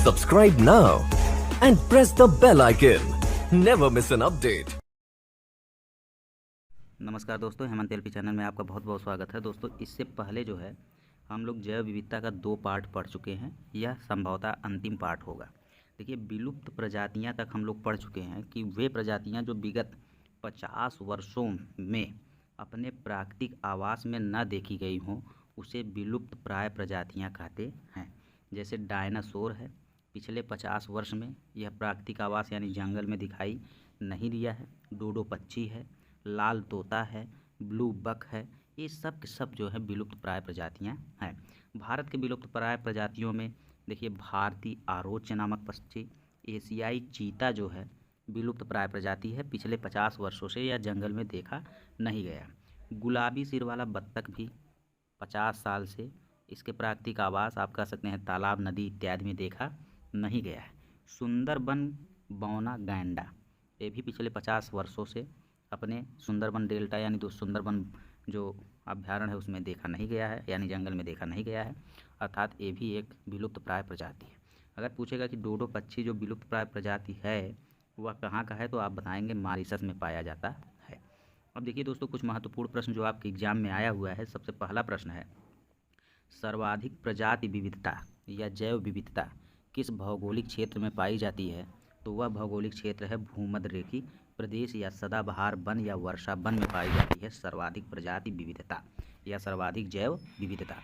Subscribe now and press the bell icon. Never miss an update. नमस्कार दोस्तों, Hemant LP channel में आपका बहुत बहुत स्वागत है। दोस्तों, इससे पहले जो है हम लोग जैव विविधता का 2 पार्ट पढ़ चुके हैं। यह संभवतः अंतिम पार्ट होगा। देखिए, विलुप्त प्रजातियां तक हम लोग पढ़ चुके हैं कि वे प्रजातियां जो विगत 50 वर्षों में अपने प्राकृतिक आवास में न देखी गई हों, उसे विलुप्त प्राय प्रजातियां कहते हैं। जैसे डायनासोर है, पिछले 50 वर्ष में यह प्राकृतिक आवास यानी जंगल में दिखाई नहीं दिया है। डोडो पक्षी है, लाल तोता है, ब्लू बक है, ये सब के सब जो है विलुप्त प्राय प्रजातियां हैं। भारत के विलुप्त प्राय प्रजातियों में देखिए, भारतीय आरोच नामक पक्षी, एशियाई चीता जो है विलुप्त प्राय प्रजाति है। पिछले 50 वर्षों से यह जंगल में देखा नहीं गया। गुलाबी सिर वाला बत्तख भी 50 साल से इसके प्राकृतिक आवास आप कह सकते हैं तालाब, नदी इत्यादि में देखा नहीं गया है। सुंदरबन बौना गैंडा, ये भी पिछले 50 वर्षों से अपने सुंदरबन डेल्टा यानी तो सुंदरबन जो अभ्यारण्य है उसमें देखा नहीं गया है, यानी जंगल में देखा नहीं गया है। अर्थात ये भी एक विलुप्त प्राय प्रजाति है। अगर पूछेगा कि डोडो पक्षी जो विलुप्त प्राय प्रजाति है वह कहाँ का है, तो आप बताएंगे मॉरिशस में पाया जाता है। अब देखिए दोस्तों, कुछ महत्वपूर्ण प्रश्न जो आपके एग्जाम में आया हुआ है। सबसे पहला प्रश्न है, सर्वाधिक प्रजाति विविधता या जैव विविधता किस भौगोलिक क्षेत्र में पाई जाती है? तो वह भौगोलिक क्षेत्र है भूमध्य रेखीय प्रदेश या सदाबहार वन या वर्षा वन में पाई जाती है सर्वाधिक प्रजाति विविधता या सर्वाधिक जैव विविधता।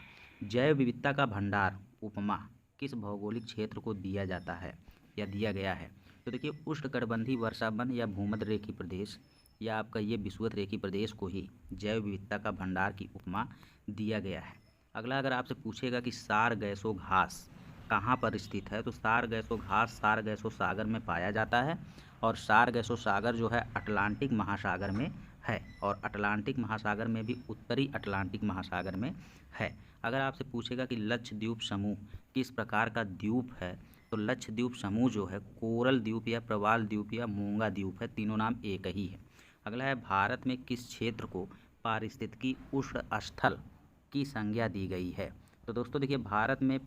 जैव विविधता का भंडार उपमा किस भौगोलिक क्षेत्र को दिया जाता है या दिया गया है? तो देखिए, उष्णकटिबंधीय वर्षा वन या भूमध्य रेखीय प्रदेश या आपका ये विषुवत रेखीय प्रदेश को ही जैव विविधता का भंडार की उपमा दिया गया है। अगला, अगर आपसे पूछेगा कि सारगैसो घास कहाँ पर स्थित है, तो सारगैसो घास सारगैसो सागर में पाया जाता है और सारगैसो सागर जो है अटलांटिक महासागर में है और अटलांटिक महासागर में भी उत्तरी अटलांटिक महासागर में है। अगर आपसे पूछेगा कि लक्षद्वीप समूह किस प्रकार का द्वीप है, तो लक्षद्वीप समूह जो है कोरल द्वीप या प्रवाल द्वीप या मूंगा द्वीप है, तीनों नाम एक ही है। अगला है, भारत में किस क्षेत्र को पारिस्थितिकी उष्ण स्थल की संज्ञा दी गई है? तो दोस्तों देखिए, भारत में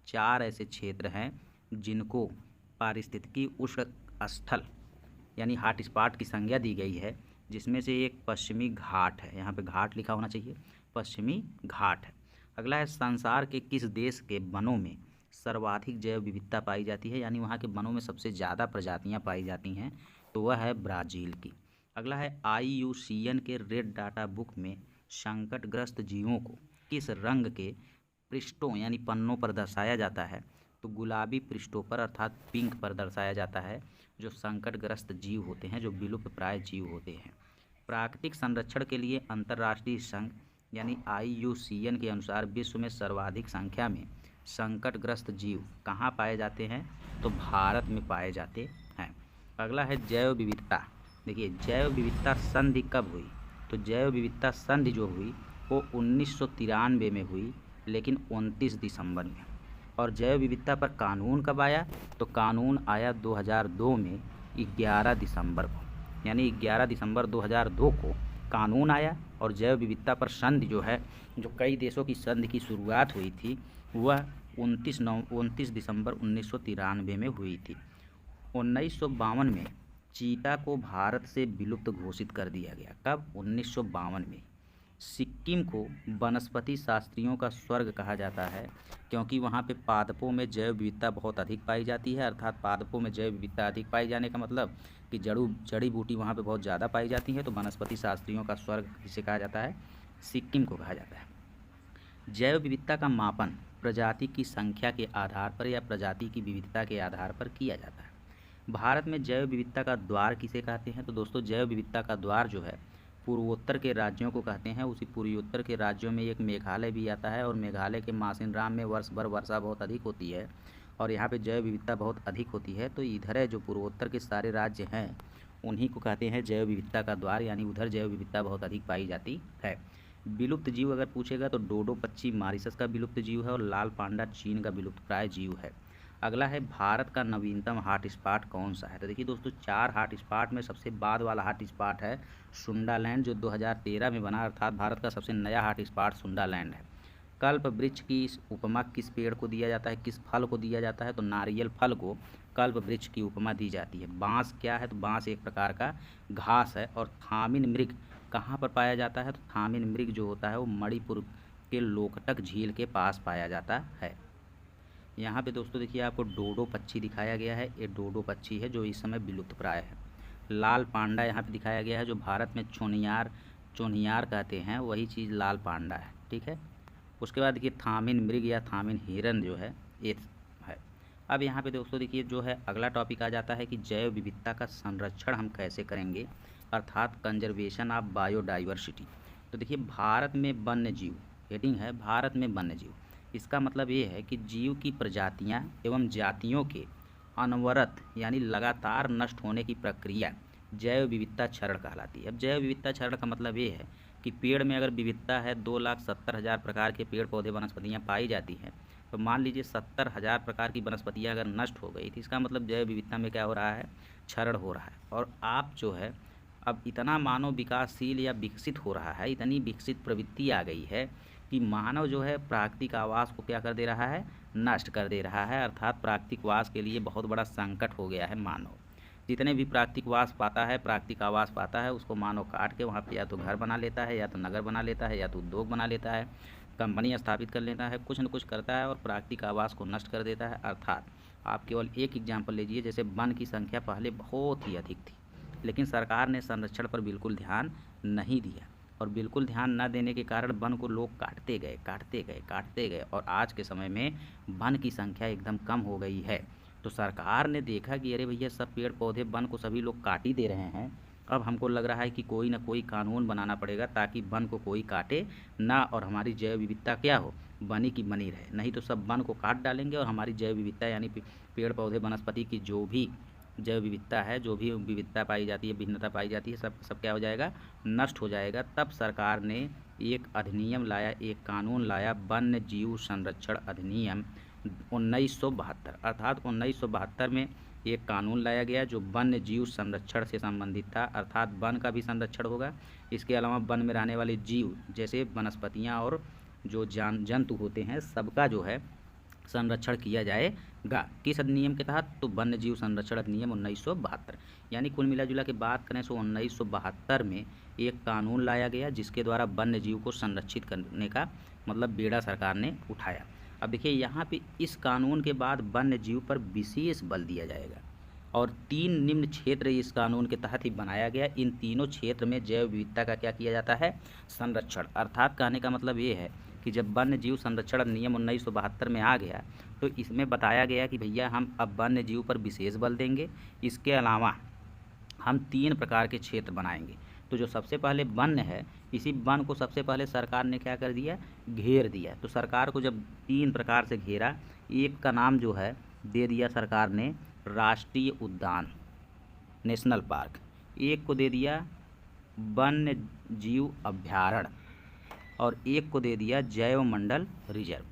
4 ऐसे क्षेत्र हैं जिनको पारिस्थितिकी उष्ण स्थल यानी हॉट स्पॉट की संज्ञा दी गई है, जिसमें से एक पश्चिमी घाट है। यहाँ पे घाट लिखा होना चाहिए, पश्चिमी घाट है। अगला है, संसार के किस देश के वनों में सर्वाधिक जैव विविधता पाई जाती है, यानी वहाँ के वनों में सबसे ज़्यादा प्रजातियाँ पाई जाती हैं, तो वह है ब्राज़ील की। अगला है, IUCN के रेड डाटा बुक में संकटग्रस्त जीवों को किस रंग के पृष्ठों यानी पन्नों पर दर्शाया जाता है? तो गुलाबी पृष्ठों पर अर्थात पिंक पर दर्शाया जाता है, जो संकटग्रस्त जीव होते हैं, जो विलुप्त प्राय जीव होते हैं। प्राकृतिक संरक्षण के लिए अंतर्राष्ट्रीय संघ यानी IUCN के अनुसार विश्व में सर्वाधिक संख्या में संकटग्रस्त जीव कहाँ पाए जाते हैं? तो भारत में पाए जाते हैं। अगला है, जैव विविधता। देखिए, जैव विविधता संधि कब हुई? तो जैव विविधता संधि जो हुई वो 1993 में हुई, लेकिन 29 दिसंबर में। और जैव विविधता पर कानून कब आया? तो कानून आया 2002 में 11 दिसंबर को, यानी 11 दिसंबर 2002 को कानून आया। और जैव विविधता पर संधि जो है, जो कई देशों की संधि की शुरुआत हुई थी, वह 29 दिसंबर 1993 में हुई थी। 1952 में चीता को भारत से विलुप्त घोषित कर दिया गया। कब? 1952 में। सिक्किम को वनस्पति शास्त्रियों का स्वर्ग कहा जाता है, क्योंकि वहाँ पे पादपों में जैव विविधता बहुत अधिक पाई जाती है। अर्थात पादपों में जैव विविधता अधिक पाई जाने का मतलब कि जड़ी बूटी वहाँ पे बहुत ज़्यादा पाई जाती है, तो वनस्पति शास्त्रियों का स्वर्ग किसे कहा जाता है? सिक्किम को कहा जाता है। जैव विविधता का मापन प्रजाति की संख्या के आधार पर या प्रजाति की विविधता के आधार पर किया जाता है। भारत में जैव विविधता का द्वार किसे कहते हैं? तो दोस्तों, जैव विविधता का द्वार जो है पूर्वोत्तर के राज्यों को कहते हैं। उसी पूर्वोत्तर के राज्यों में एक मेघालय भी आता है और मेघालय के मासिनराम में वर्ष भर वर्षा बहुत अधिक होती है और यहाँ पे जैव विविधता बहुत अधिक होती है। तो इधर है जो पूर्वोत्तर के सारे राज्य हैं, उन्हीं को कहते हैं जैव विविधता का द्वार, यानी उधर जैव विविधता बहुत अधिक पाई जाती है। विलुप्त जीव अगर पूछेगा तो डोडो पक्षी मॉरिशस का विलुप्त जीव है और लाल पांडा चीन का विलुप्त प्राय जीव है। अगला है, भारत का नवीनतम हॉट स्पॉट कौन सा है? तो देखिए दोस्तों, 4 हॉट स्पॉट में सबसे बाद वाला हॉट स्पॉट है सुंडालैंड, जो 2013 में बना, अर्थात भारत का सबसे नया हॉट स्पॉट सुंडालैंड है। कल्प वृक्ष की इस उपमा किस पेड़ को दिया जाता है, किस फल को दिया जाता है, तो नारियल फल को कल्प वृक्ष की उपमा दी जाती है। बांस क्या है, तो बांस एक प्रकार का घास है। और थामिन मृग कहाँ पर पाया जाता है, तो थामिन मृग जो होता है वो मणिपुर के लोकटक झील के पास पाया जाता है। यहाँ पे दोस्तों देखिए आपको डोडो पक्षी दिखाया गया है। ये डोडो पक्षी है जो इस समय विलुप्त प्राय है। लाल पांडा यहाँ पे दिखाया गया है, जो भारत में चोनियार कहते हैं, वही चीज़ लाल पांडा है। ठीक है। उसके बाद देखिए थामिन मृग या थामिन हिरन जो है ये है। अब यहाँ पे दोस्तों देखिए जो है अगला टॉपिक आ जाता है कि जैव विविधता का संरक्षण हम कैसे करेंगे, अर्थात कंजर्वेशन ऑफ बायोडाइवर्सिटी। तो देखिए भारत में वन्य जीव, हेडिंग है भारत में वन्य जीव। इसका मतलब ये है कि जीव की प्रजातियाँ एवं जातियों के अनवरत यानी लगातार नष्ट होने की प्रक्रिया जैव विविधता क्षरण कहलाती है। अब जैव विविधता क्षरण का मतलब ये है कि पेड़ में अगर विविधता है 2,70,000 प्रकार के पेड़ पौधे वनस्पतियाँ पाई जाती हैं, तो मान लीजिए 70,000 प्रकार की वनस्पतियाँ अगर नष्ट हो गई तो इसका मतलब जैव विविधता में क्या हो रहा है, क्षरण हो रहा है। और आप जो है अब इतना मानव विकासशील या विकसित हो रहा है, इतनी विकसित प्रवृत्ति आ गई है कि मानव जो है प्राकृतिक आवास को क्या कर दे रहा है, नष्ट कर दे रहा है। अर्थात प्राकृतिक वास के लिए बहुत बड़ा संकट हो गया है मानव। जितने भी प्राकृतिक वास पाता है, प्राकृतिक आवास पाता है, उसको मानव काट के वहाँ पे या तो घर बना लेता है, या तो नगर बना लेता है, या तो उद्योग बना लेता है, कंपनी स्थापित कर लेता है, कुछ न कुछ करता है और प्राकृतिक आवास को नष्ट कर देता है। अर्थात आप केवल एक एग्जाम्पल लीजिए, जैसे वन की संख्या पहले बहुत ही अधिक थी, लेकिन सरकार ने संरक्षण पर बिल्कुल ध्यान नहीं दिया, और बिल्कुल ध्यान न देने के कारण वन को लोग काटते गए और आज के समय में वन की संख्या एकदम कम हो गई है। तो सरकार ने देखा कि अरे भैया सब पेड़ पौधे वन को सभी लोग काट ही दे रहे हैं, अब हमको लग रहा है कि कोई ना कोई कानून बनाना पड़ेगा ताकि वन को कोई काटे ना और हमारी जैव विविधता क्या हो, बनी की बनी रहे। नहीं तो सब वन को काट डालेंगे और हमारी जैव विविधता यानी पेड़ पौधे वनस्पति की जो भी जैव विविधता है, जो भी विविधता पाई जाती है, भिन्नता पाई जाती है, सब क्या हो जाएगा, नष्ट हो जाएगा। तब सरकार ने एक अधिनियम लाया, एक कानून लाया, वन्य जीव संरक्षण अधिनियम 1972। अर्थात 1972 में एक कानून लाया गया जो वन्य जीव संरक्षण से संबंधित था। अर्थात वन का भी संरक्षण होगा, इसके अलावा वन में रहने वाले जीव जैसे वनस्पतियाँ और जो जंतु होते हैं सबका जो है संरक्षण किया जाएगा। किस अधिनियम के तहत, तो वन्य जीव संरक्षण अधिनियम 1972। यानी कुल मिला जुला के बात करें तो 1972 में एक कानून लाया गया जिसके द्वारा वन्य जीव को संरक्षित करने का मतलब बेड़ा सरकार ने उठाया। अब देखिए यहाँ पे इस कानून के बाद वन्य जीव पर विशेष बल दिया जाएगा और 3 निम्न क्षेत्र इस कानून के तहत ही बनाया गया। इन तीनों क्षेत्र में जैव विविधता का क्या किया जाता है, संरक्षण। अर्थात कहने का मतलब ये है कि जब वन्य जीव संरक्षण अधिनियम 1972 में आ गया तो इसमें बताया गया कि भैया हम अब वन्य जीव पर विशेष बल देंगे। इसके अलावा हम 3 प्रकार के क्षेत्र बनाएंगे। तो जो सबसे पहले वन है, इसी वन को सबसे पहले सरकार ने क्या कर दिया, घेर दिया। तो सरकार को जब 3 प्रकार से घेरा, एक का नाम जो है दे दिया सरकार ने राष्ट्रीय उद्यान नेशनल पार्क, एक को दे दिया वन्य जीव अभ्यारण्य और एक को दे दिया जैव मंडल रिजर्व।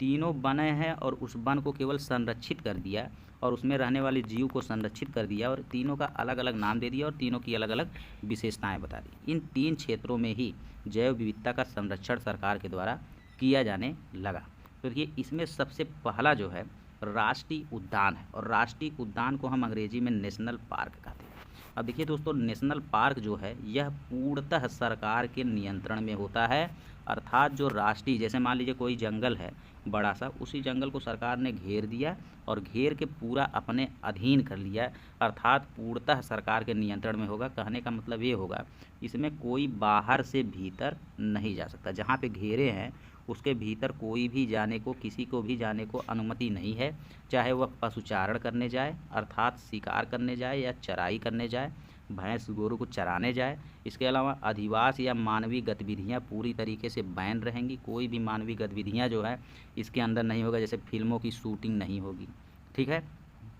तीनों बने हैं और उस वन को केवल संरक्षित कर दिया और उसमें रहने वाले जीव को संरक्षित कर दिया और तीनों का अलग अलग नाम दे दिया और तीनों की अलग अलग विशेषताएं बता दी। इन 3 क्षेत्रों में ही जैव विविधता का संरक्षण सरकार के द्वारा किया जाने लगा। तो देखिए इसमें सबसे पहला जो है राष्ट्रीय उद्यान है और राष्ट्रीय उद्यान को हम अंग्रेजी में नेशनल पार्क कहते हैं। अब देखिए दोस्तों, नेशनल पार्क जो है यह पूर्णतः सरकार के नियंत्रण में होता है। अर्थात जो राष्ट्रीय, जैसे मान लीजिए कोई जंगल है बड़ा सा, उसी जंगल को सरकार ने घेर दिया और घेर के पूरा अपने अधीन कर लिया, अर्थात पूर्णतः सरकार के नियंत्रण में होगा। कहने का मतलब ये होगा इसमें कोई बाहर से भीतर नहीं जा सकता। जहाँ पे घेरे हैं उसके भीतर कोई भी जाने को, किसी को भी जाने को अनुमति नहीं है, चाहे वह पशुचारण करने जाए अर्थात शिकार करने जाए या चराई करने जाए, भैंस गोरू को चराने जाए। इसके अलावा अधिवास या मानवीय गतिविधियां पूरी तरीके से बैन रहेंगी। कोई भी मानवीय गतिविधियां जो है इसके अंदर नहीं होगा, जैसे फिल्मों की शूटिंग नहीं होगी, ठीक है,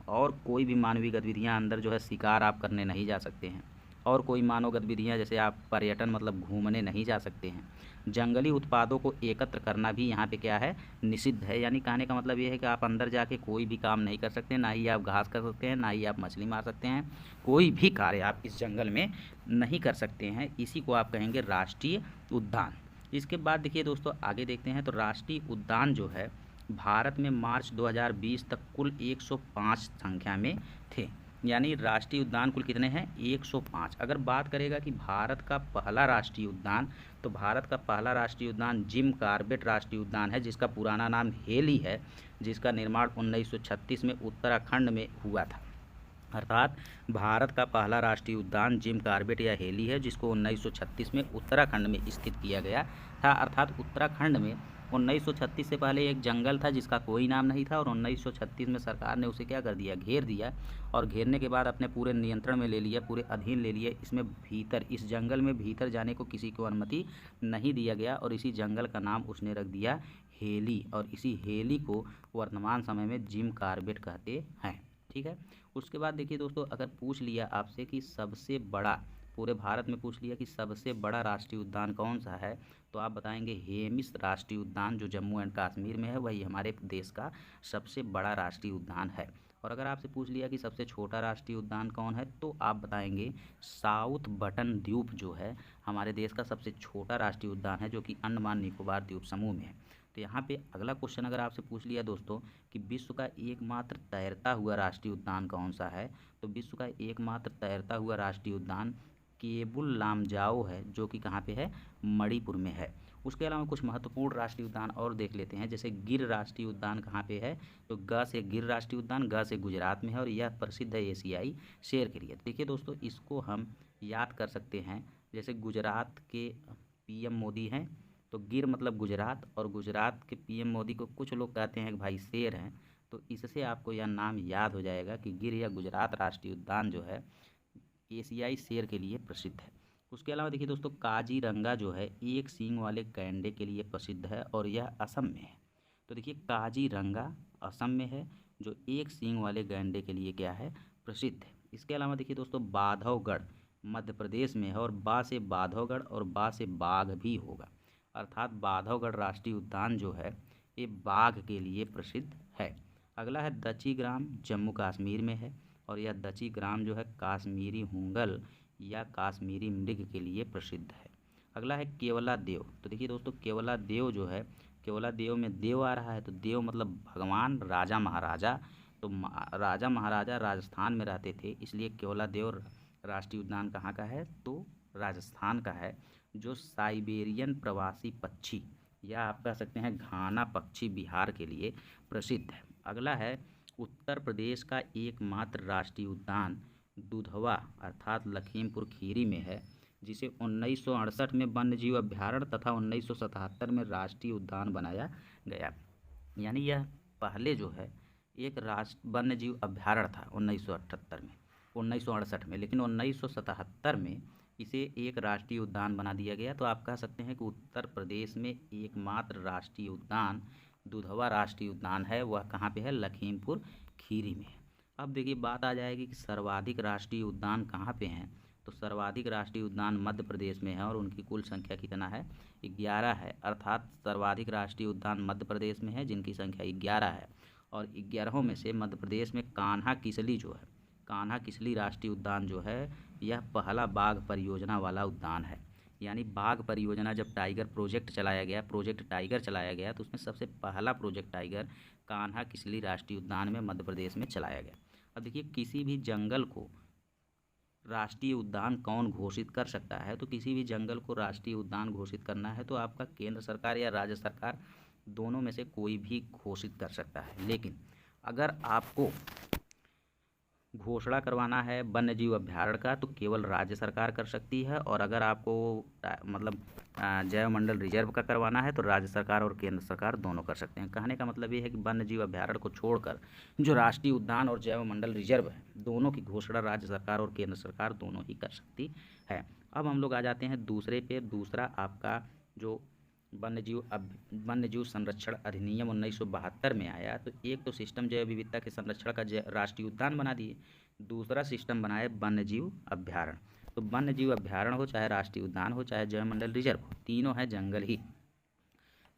और कोई भी मानवीय गतिविधियां अंदर जो है शिकार आप करने नहीं जा सकते हैं और कोई मानव गतिविधियां जैसे आप पर्यटन मतलब घूमने नहीं जा सकते हैं। जंगली उत्पादों को एकत्र करना भी यहाँ पे क्या है, निषिद्ध है। यानी कहने का मतलब ये है कि आप अंदर जाके कोई भी काम नहीं कर सकते, ना ही आप घास कर सकते हैं, ना ही आप मछली मार सकते हैं, कोई भी कार्य आप इस जंगल में नहीं कर सकते हैं। इसी को आप कहेंगे राष्ट्रीय उद्यान। इसके बाद देखिए दोस्तों आगे देखते हैं तो राष्ट्रीय उद्यान जो है भारत में मार्च 2020 तक कुल 105 संख्या में थे। यानी राष्ट्रीय उद्यान कुल कितने हैं? 105। अगर बात करेगा कि भारत का पहला राष्ट्रीय उद्यान, तो भारत का पहला राष्ट्रीय उद्यान जिम कॉर्बेट राष्ट्रीय उद्यान है, जिसका पुराना नाम हेली है, जिसका निर्माण 1936 में उत्तराखंड में हुआ था। अर्थात भारत का पहला राष्ट्रीय उद्यान जिम कॉर्बेट या हेली है, जिसको 1936 में उत्तराखंड में स्थित किया गया था। अर्थात उत्तराखंड में 1936 से पहले एक जंगल था जिसका कोई नाम नहीं था, और 1936 में सरकार ने उसे क्या कर दिया? घेर दिया, और घेरने के बाद अपने पूरे नियंत्रण में ले लिया, पूरे अधीन ले लिया। इसमें भीतर, इस जंगल में भीतर जाने को किसी को अनुमति नहीं दिया गया, और इसी जंगल का नाम उसने रख दिया हेली, और इसी हेली को वर्तमान समय में जिम कॉर्बेट कहते हैं। ठीक है। उसके बाद देखिए दोस्तों, अगर पूछ लिया आपसे कि सबसे बड़ा, पूरे भारत में पूछ लिया कि सबसे बड़ा राष्ट्रीय उद्यान कौन सा है, तो आप बताएंगे हेमिस राष्ट्रीय उद्यान, जो जम्मू एंड कश्मीर में है, वही हमारे देश का सबसे बड़ा राष्ट्रीय उद्यान है। और अगर आपसे पूछ लिया कि सबसे छोटा राष्ट्रीय उद्यान कौन है, तो आप बताएंगे साउथ बटन द्वीप जो है हमारे देश का सबसे छोटा राष्ट्रीय उद्यान है, जो कि अंडमान निकोबार द्वीप समूह में है। तो यहाँ पे अगला क्वेश्चन अगर आपसे पूछ लिया दोस्तों कि विश्व का एकमात्र तैरता हुआ राष्ट्रीय उद्यान कौन सा है, तो विश्व का एकमात्र तैरता हुआ राष्ट्रीय उद्यान केबुल लामजाओ है, जो कि कहाँ पे है? मणिपुर में है। उसके अलावा कुछ महत्वपूर्ण राष्ट्रीय उद्यान और देख लेते हैं, जैसे गिर राष्ट्रीय उद्यान कहाँ पे है, तो ग से गिर राष्ट्रीय उद्यान, ग से गुजरात में है, और यह प्रसिद्ध है एशियाई शेर के लिए। देखिए दोस्तों, इसको हम याद कर सकते हैं, जैसे गुजरात के पीएम मोदी हैं, तो गिर मतलब गुजरात, और गुजरात के पीएम मोदी को कुछ लोग कहते हैं कि भाई शेर हैं, तो इससे आपको यह नाम याद हो जाएगा कि गिर या गुजरात राष्ट्रीय उद्यान जो है एशियाई शेर के लिए प्रसिद्ध है। उसके अलावा देखिए दोस्तों, काजीरंगा जो है एक सींग वाले गैंडे के लिए प्रसिद्ध है, और यह असम में है। तो देखिए काजीरंगा असम में है, जो एक सींग वाले गैंडे के लिए क्या है? प्रसिद्ध है। इसके अलावा देखिए दोस्तों, बांधवगढ़ मध्य प्रदेश में है, और बा से बांधवगढ़ और बा से बाघ भी होगा। अर्थात बांधवगढ़ राष्ट्रीय उद्यान जो है ये बाघ के लिए प्रसिद्ध है। अगला है दची ग्राम, जम्मू कश्मीर में है, और यह दची ग्राम जो है काश्मीरी हुंगल या काश्मीरी मृग के लिए प्रसिद्ध है। अगला है केवला देव। तो देखिए दोस्तों, केवला देव जो है, केवला देव में देव आ रहा है, तो देव मतलब भगवान, राजा महाराजा। तो राजा महाराजा राजस्थान में रहते थे, इसलिए केवला देव राष्ट्रीय उद्यान कहाँ का है? तो राजस्थान का है, जो साइबेरियन प्रवासी पक्षी या आप कह सकते हैं घाना पक्षी बिहार के लिए प्रसिद्ध है। अगला है उत्तर प्रदेश का एकमात्र राष्ट्रीय उद्यान दुधवा अर्थात लखीमपुर खीरी में है, जिसे 1968 में वन्यजीव अभ्यारण्य तथा 1977 में राष्ट्रीय उद्यान बनाया गया। यानी यह पहले जो है एक वन्यजीव अभ्यारण्य था 1968 में, लेकिन 1977 में इसे एक राष्ट्रीय उद्यान बना दिया गया। तो आप कह सकते हैं कि उत्तर प्रदेश में एकमात्र राष्ट्रीय उद्यान दुधवा राष्ट्रीय उद्यान है, वह कहाँ पे है? लखीमपुर खीरी में है। अब देखिए बात आ जाएगी कि सर्वाधिक राष्ट्रीय उद्यान कहाँ पे हैं, तो सर्वाधिक राष्ट्रीय उद्यान मध्य प्रदेश में है, और उनकी कुल संख्या कितना है? 11 है। अर्थात सर्वाधिक राष्ट्रीय उद्यान मध्य प्रदेश में है, जिनकी संख्या 11 है, और 11 में से मध्य प्रदेश में कान्हा किसली जो है, कान्हा किसली राष्ट्रीय उद्यान जो है यह पहला बाघ परियोजना वाला उद्यान है। यानी बाघ परियोजना जब टाइगर प्रोजेक्ट चलाया गया, प्रोजेक्ट टाइगर चलाया गया, तो उसमें सबसे पहला प्रोजेक्ट टाइगर कान्हा किसली राष्ट्रीय उद्यान में मध्य प्रदेश में चलाया गया। अब देखिए किसी भी जंगल को राष्ट्रीय उद्यान कौन घोषित कर सकता है, तो किसी भी जंगल को राष्ट्रीय उद्यान घोषित करना है तो आपका केंद्र सरकार या राज्य सरकार दोनों में से कोई भी घोषित कर सकता है। लेकिन अगर आपको घोषणा करवाना है वन्यजीव अभ्यारण्य का तो केवल राज्य सरकार कर सकती है, और अगर आपको मतलब जैव मंडल रिजर्व का करवाना है तो राज्य सरकार और केंद्र सरकार दोनों कर सकते हैं। कहने का मतलब ये है कि वन्यजीव अभ्यारण्य को छोड़कर जो राष्ट्रीय उद्यान और जैव मंडल रिजर्व है, दोनों की घोषणा राज्य सरकार और केंद्र सरकार दोनों ही कर सकती है। अब हम लोग आ जाते हैं दूसरे पे। दूसरा आपका जो वन्यजीव संरक्षण अधिनियम 1972 में आया, तो एक तो सिस्टम जैव विविधता के संरक्षण का राष्ट्रीय उद्यान बना दिए, दूसरा सिस्टम बनाए वन्यजीव अभ्यारण्य। तो वन्यजीव अभ्यारण्य हो चाहे राष्ट्रीय उद्यान हो चाहे जैव मंडल रिजर्व हो, तीनों है जंगल ही।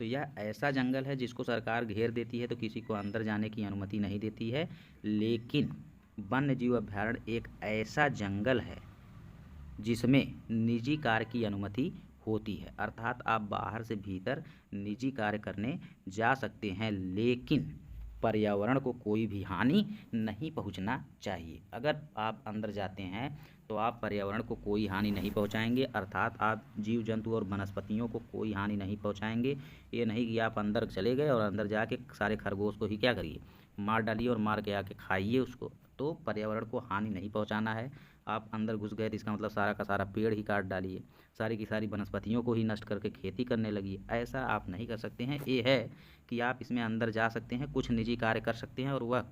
तो यह ऐसा जंगल है जिसको सरकार घेर देती है तो किसी को अंदर जाने की अनुमति नहीं देती है। लेकिन वन्यजीव अभ्यारण्य एक ऐसा जंगल है जिसमें निजी कार की अनुमति होती है। अर्थात आप बाहर से भीतर निजी कार्य करने जा सकते हैं, लेकिन पर्यावरण को कोई भी हानि नहीं पहुंचना चाहिए। अगर आप अंदर जाते हैं तो आप पर्यावरण को कोई हानि नहीं पहुंचाएंगे, अर्थात आप जीव जंतु और वनस्पतियों को कोई हानि नहीं पहुंचाएंगे। ये नहीं कि आप अंदर चले गए और अंदर जाके सारे खरगोश को ही क्या करिए, मार डालिए और मार के आके खाइए उसको। तो पर्यावरण को हानि नहीं पहुंचाना है। आप अंदर घुस गए तो इसका मतलब सारा का सारा पेड़ ही काट डालिए, सारी की सारी वनस्पतियों को ही नष्ट करके खेती करने लगी। ऐसा आप नहीं कर सकते हैं। ये है कि आप इसमें अंदर जा सकते हैं, कुछ निजी कार्य कर सकते हैं, और वह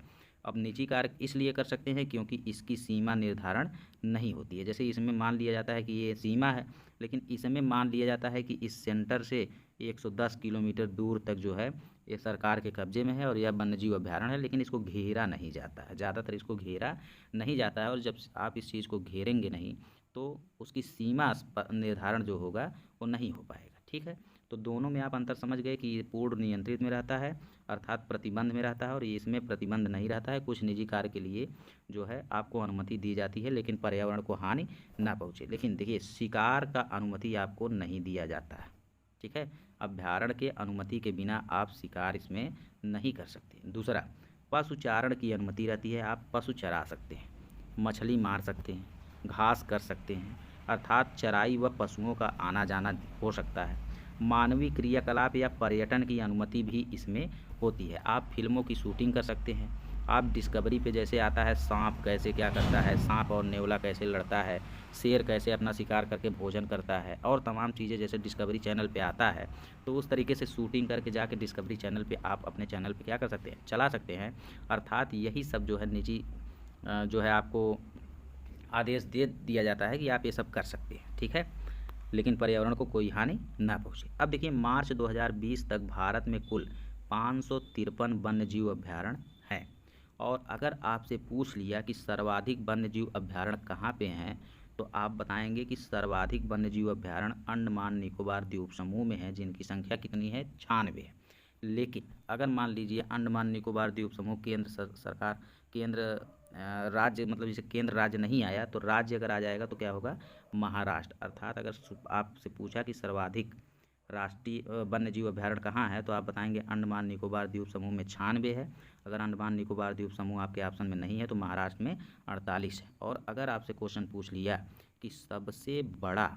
अब निजी कार्य इसलिए कर सकते हैं क्योंकि इसकी सीमा निर्धारण नहीं होती है। जैसे इसमें मान लिया जाता है कि ये सीमा है, लेकिन इसमें मान लिया जाता है कि इस सेंटर से 110 किलोमीटर दूर तक जो है ये सरकार के कब्जे में है और यह वन्यजीव अभ्यारण्य है, लेकिन इसको घेरा नहीं जाता है। ज़्यादातर इसको घेरा नहीं जाता है, और जब आप इस चीज़ को घेरेंगे नहीं तो उसकी सीमा निर्धारण जो होगा वो नहीं हो पाएगा। ठीक है, तो दोनों में आप अंतर समझ गए कि ये पूर्ण नियंत्रित में रहता है, अर्थात प्रतिबंध में रहता है, और ये इसमें प्रतिबंध नहीं रहता है। कुछ निजी कार्य के लिए जो है आपको अनुमति दी जाती है, लेकिन पर्यावरण को हानि ना पहुँचे। लेकिन देखिए, शिकार का अनुमति आपको नहीं दिया जाता है। ठीक है, अभ्यारण्य के अनुमति के बिना आप शिकार इसमें नहीं कर सकते। दूसरा, पशुचारण की अनुमति रहती है। आप पशु चरा सकते हैं, मछली मार सकते हैं, घास कर सकते हैं, अर्थात चराई व पशुओं का आना जाना हो सकता है। मानवीय क्रियाकलाप या पर्यटन की अनुमति भी इसमें होती है। आप फिल्मों की शूटिंग कर सकते हैं। आप डिस्कवरी पे जैसे आता है सांप कैसे क्या करता है, सांप और नेवला कैसे लड़ता है, शेर कैसे अपना शिकार करके भोजन करता है, और तमाम चीज़ें जैसे डिस्कवरी चैनल पे आता है, तो उस तरीके से शूटिंग करके जाके डिस्कवरी चैनल पे आप अपने चैनल पे क्या कर सकते हैं, चला सकते हैं। अर्थात यही सब जो है निजी जो है आपको आदेश दे दिया जाता है कि आप ये सब कर सकते हैं। ठीक है, लेकिन पर्यावरण को कोई हानि ना पहुँचे। अब देखिए, मार्च 2020 तक भारत में कुल 553 वन्यजीव अभ्यारण्य हैं। और अगर आपसे पूछ लिया कि सर्वाधिक वन्यजीव अभ्यारण्य कहाँ पे हैं, तो आप बताएंगे कि सर्वाधिक वन्यजीव अभ्यारण्य अंडमान निकोबार द्वीप समूह में है, जिनकी संख्या कितनी है, 96 है। लेकिन अगर मान लीजिए अंडमान निकोबार द्वीप समूह सरकार केंद्र राज्य, मतलब जैसे केंद्र राज्य नहीं आया, तो राज्य अगर आ जाएगा तो क्या होगा, महाराष्ट्र। अर्थात अगर आपसे पूछा कि सर्वाधिक राष्ट्रीय वन्यजीव अभ्यारण्य कहाँ है, तो आप बताएंगे अंडमान निकोबार द्वीप समूह में 96 है। अगर अंडमान निकोबार द्वीप समूह आपके ऑप्शन में नहीं है तो महाराष्ट्र में 48 है। और अगर आपसे क्वेश्चन पूछ लिया कि सबसे बड़ा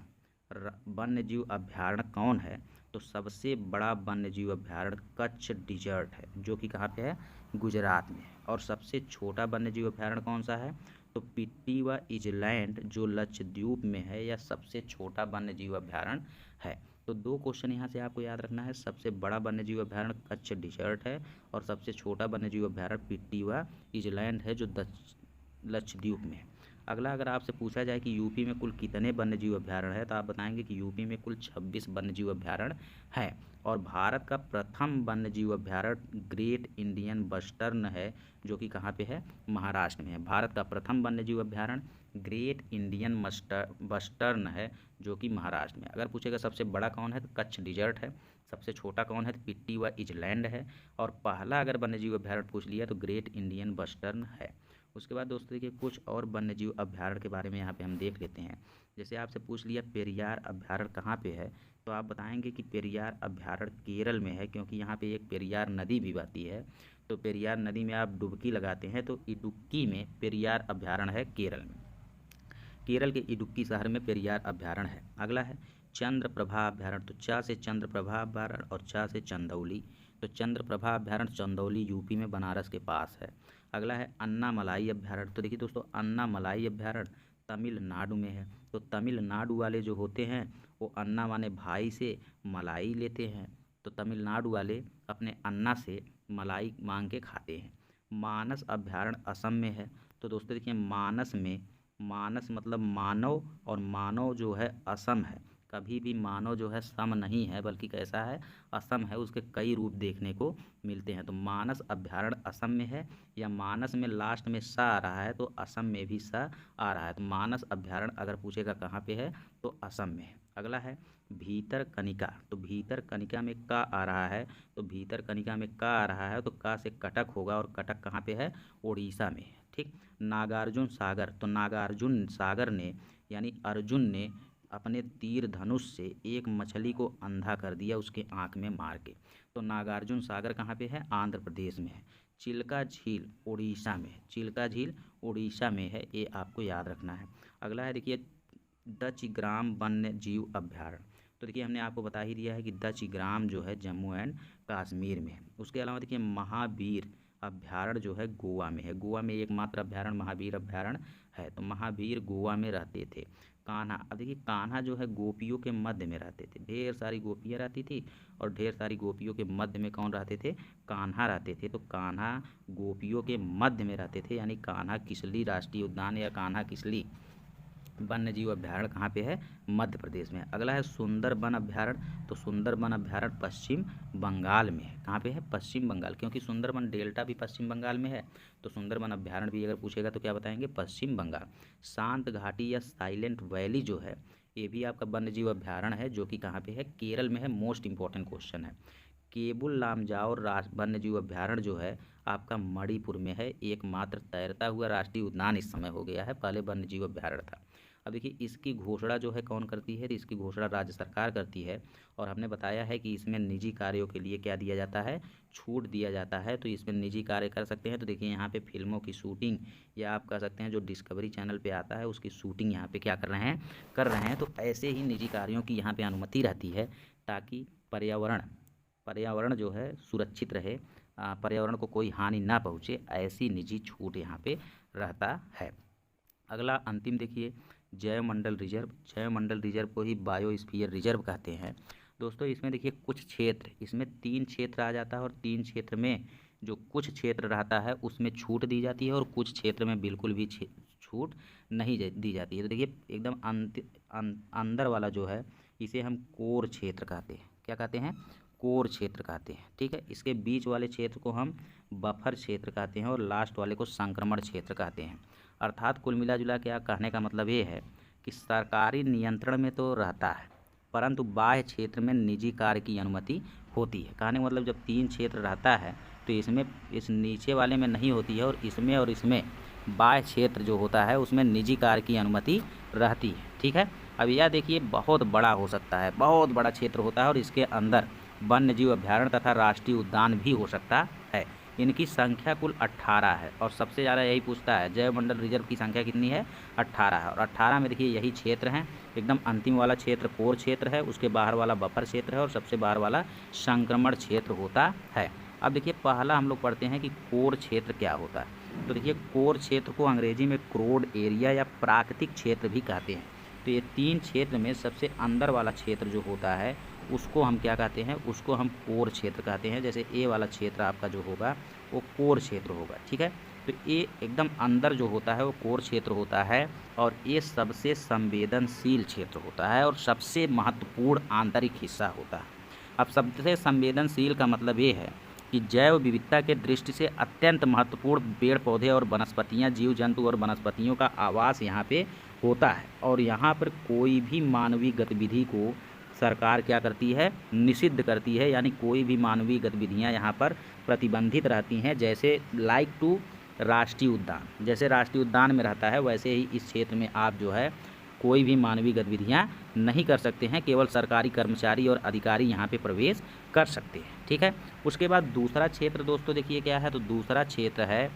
वन्यजीव अभ्यारण्य कौन है, तो सबसे बड़ा वन्यजीव अभ्यारण्य कच्छ डिजर्ट है, जो कि कहाँ पे है, गुजरात में है। और सबसे छोटा वन्यजीव अभ्यारण्य कौन सा है, तो पिट्टीवा इजलैंड, जो लक्षद्वीप में है, यह सबसे छोटा वन्यजीव अभ्यारण्य है। तो दो क्वेश्चन यहाँ से आपको याद रखना है, सबसे बड़ा वन्यजीव अभ्यारण्य कच्छ डिजर्ट है, और सबसे छोटा वन्यजीव अभ्यारण्य पिट्टीवा इजलैंड है, जो लक्षद्वीप में है। अगला, अगर आपसे पूछा जाए कि यूपी में कुल कितने वन्यजीव अभ्यारण्य है, तो आप बताएंगे कि यूपी में कुल 26 वन्यजीव अभ्यारण्य है। और भारत का प्रथम वन्यजीव अभ्यारण्य ग्रेट इंडियन वेस्टर्न है, जो कि कहाँ पे है, महाराष्ट्र में है। भारत का प्रथम वन्यजीव अभ्यारण्य ग्रेट इंडियन वेस्टर्न है, जो कि महाराष्ट्र में। अगर पूछेगा सबसे बड़ा कौन है, तो कच्छ डिजर्ट है। सबसे छोटा कौन है, तो पिट्टीवा इजलैंड है। और पहला अगर वन्यजीव अभ्यारण्य पूछ लिया तो ग्रेट इंडियन वेस्टर्न है। उसके बाद दोस्तों देखिए, कुछ और वन्यजीव अभ्यारण्य के बारे में यहाँ पे हम देख लेते हैं। जैसे आपसे पूछ लिया पेरियार अभ्यारण्य कहाँ पे है, तो आप बताएंगे कि पेरियार अभ्यारण्य केरल में है, क्योंकि यहाँ पे एक पेरियार नदी भी बहती है। तो पेरियार नदी में आप डुबकी लगाते हैं, तो इडुक्की में पेरियार अभ्यारण्य है केरल में। केरल के इडुक्की शहर में पेरियार अभ्यारण्य है। अगला है चंद्रप्रभा अभ्यारण्य, तो च से चंद्रप्रभा अभ्यारण्य और च से चंदौली। तो चंद्रप्रभा अभ्यारण्य चंदौली यूपी में बनारस के पास है। अगला है अन्नामलाई अभ्यारण्य, तो देखिए दोस्तों, अन्नामलाई अभ्यारण्य तमिलनाडु में है। तो तमिलनाडु वाले जो होते हैं वो अन्ना माने भाई से मलाई लेते हैं, तो तमिलनाडु वाले अपने अन्ना से मलाई मांग के खाते हैं। मानस अभ्यारण्य असम में है। तो दोस्तों देखिए, मानस में, मानस मतलब मानव, और मानव जो है असम है। कभी भी मानव जो है सम नहीं है, बल्कि कैसा है, असम है। उसके कई रूप देखने को मिलते हैं। तो मानस अभ्यारण्य असम में है, या मानस में लास्ट में सा आ रहा है तो असम में भी सा आ रहा है। तो मानस अभ्यारण्य अगर पूछेगा कहाँ पे है, तो असम में है। अगला है भीतर कनिका, तो भीतर कनिका में का आ रहा है, तो भीतर कनिका में का आ रहा है तो का से कटक होगा, और कटक कहाँ पे है, उड़ीसा में है। ठीक, नागार्जुन सागर, तो नागार्जुन सागर ने, यानी अर्जुन ने अपने तीर धनुष से एक मछली को अंधा कर दिया उसके आँख में मार के। तो नागार्जुन सागर कहाँ पे है? आंध्र प्रदेश में है। चिल्का झील उड़ीसा में है। चिल्का झील उड़ीसा में है, ये आपको याद रखना है। अगला है देखिए दचग्राम वन्य जीव अभ्यारण्य। तो देखिए हमने आपको बता ही दिया है कि दचग्राम जो है जम्मू एंड कश्मीर में है। उसके अलावा देखिए महावीर अभ्यारण्य जो है गोवा में है। गोवा में एकमात्र अभ्यारण्य महावीर अभ्यारण्य है। तो महावीर गोवा में रहते थे। कान्हा, अब देखिए कान्हा जो है गोपियों के मध्य में रहते थे। ढेर सारी गोपियाँ रहती थी और ढेर सारी गोपियों के मध्य में कौन रहते थे? कान्हा रहते थे। तो कान्हा गोपियों के मध्य में रहते थे, यानी कान्हा किसली राष्ट्रीय उद्यान या कान्हा किसली वन्य जीव अभ्यारण्य कहाँ पे है? मध्य प्रदेश में। अगला है सुंदरबन अभ्यारण्य। तो सुंदरबन अभ्यारण्य पश्चिम बंगाल में है। कहाँ पे है? पश्चिम बंगाल, क्योंकि सुंदरबन डेल्टा भी पश्चिम बंगाल में है। तो सुंदरबन अभ्यारण्य भी अगर पूछेगा तो क्या बताएंगे? पश्चिम बंगाल। शांत घाटी या साइलेंट वैली जो है ये भी आपका वन्य जीव अभ्यारण्य है, जो कि कहाँ पे है? केरल में है। मोस्ट इंपॉर्टेंट क्वेश्चन है। केबुल लामजाओ वन्य जीव अभ्यारण्य जो है आपका मणिपुर में है। एकमात्र तैरता हुआ राष्ट्रीय उद्यान इस समय हो गया है, पहले वन्य जीव अभ्यारण्य था। अब देखिए इसकी घोषणा जो है कौन करती है? तो इसकी घोषणा राज्य सरकार करती है। और हमने बताया है कि इसमें निजी कार्यों के लिए क्या दिया जाता है? छूट दिया जाता है। तो इसमें निजी कार्य कर सकते हैं। तो देखिए यहाँ पे फिल्मों की शूटिंग या आप कह सकते हैं जो डिस्कवरी चैनल पे आता है उसकी शूटिंग यहाँ पे क्या कर रहे हैं। तो ऐसे ही निजी कार्यों की यहाँ पे अनुमति रहती है, ताकि पर्यावरण जो है सुरक्षित रहे, पर्यावरण को कोई हानि ना पहुँचे, ऐसी निजी छूट यहाँ पे रहता है। अगला अंतिम देखिए जैवमंडल रिजर्व। जैवमंडल रिजर्व को ही बायोस्फीयर रिजर्व कहते हैं। दोस्तों इसमें देखिए कुछ क्षेत्र, इसमें 3 क्षेत्र आ जाता है और 3 क्षेत्र में जो कुछ क्षेत्र रहता है उसमें छूट दी जाती है और कुछ क्षेत्र में बिल्कुल भी छूट नहीं दी जाती है। तो देखिए एकदम अंदर वाला जो है इसे हम कोर क्षेत्र कहते हैं। क्या कहते हैं? कोर क्षेत्र कहते हैं। ठीक है, इसके बीच वाले क्षेत्र को हम बफर क्षेत्र कहते हैं और लास्ट वाले को संक्रमण क्षेत्र कहते हैं। अर्थात कुल मिला जुला के कहने का मतलब ये है कि सरकारी नियंत्रण में तो रहता है, परंतु बाह्य क्षेत्र में निजी कार्य की अनुमति होती है। कहने का मतलब जब 3 क्षेत्र रहता है तो इसमें इस नीचे वाले में नहीं होती है और इसमें बाह्य क्षेत्र जो होता है उसमें निजी कार्य की अनुमति रहती है। ठीक है, अब यह देखिए बहुत बड़ा हो सकता है, बहुत बड़ा क्षेत्र होता है और इसके अंदर वन्य जीव अभ्यारण्य तथा राष्ट्रीय उद्यान भी हो सकता है। इनकी संख्या कुल 18 है और सबसे ज़्यादा यही पूछता है जैवमंडल रिजर्व की संख्या कितनी है? 18 है। और 18 में देखिए यही क्षेत्र हैं। एकदम अंतिम वाला क्षेत्र कोर क्षेत्र है, उसके बाहर वाला बफर क्षेत्र है और सबसे बाहर वाला संक्रमण क्षेत्र होता है। अब देखिए पहला हम लोग पढ़ते हैं कि कोर क्षेत्र क्या होता है। तो देखिए कोर क्षेत्र को अंग्रेजी में क्रोड एरिया या प्राकृतिक क्षेत्र भी कहते हैं। तो ये 3 क्षेत्र में सबसे अंदर वाला क्षेत्र जो होता है उसको हम क्या कहते हैं? उसको हम कोर क्षेत्र कहते हैं। जैसे ए वाला क्षेत्र आपका जो होगा वो कोर क्षेत्र होगा। ठीक है, तो ये एकदम अंदर जो होता है वो कोर क्षेत्र होता है और ये सबसे संवेदनशील क्षेत्र होता है और सबसे महत्वपूर्ण आंतरिक हिस्सा होता है। अब सबसे संवेदनशील का मतलब ये है कि जैव विविधता के दृष्टि से अत्यंत महत्वपूर्ण पेड़ पौधे और वनस्पतियाँ, जीव जंतु और वनस्पतियों का आवास यहाँ पे होता है और यहाँ पर कोई भी मानवीय गतिविधि को सरकार क्या करती है? निषिद्ध करती है, यानी कोई भी मानवीय गतिविधियाँ यहाँ पर प्रतिबंधित रहती हैं। जैसे लाइक टू राष्ट्रीय उद्यान, जैसे राष्ट्रीय उद्यान में रहता है वैसे ही इस क्षेत्र में आप जो है कोई भी मानवीय गतिविधियाँ नहीं कर सकते हैं, केवल सरकारी कर्मचारी और अधिकारी यहाँ पे प्रवेश कर सकते हैं। ठीक है, उसके बाद दूसरा क्षेत्र दोस्तों देखिए क्या है। तो दूसरा क्षेत्र है,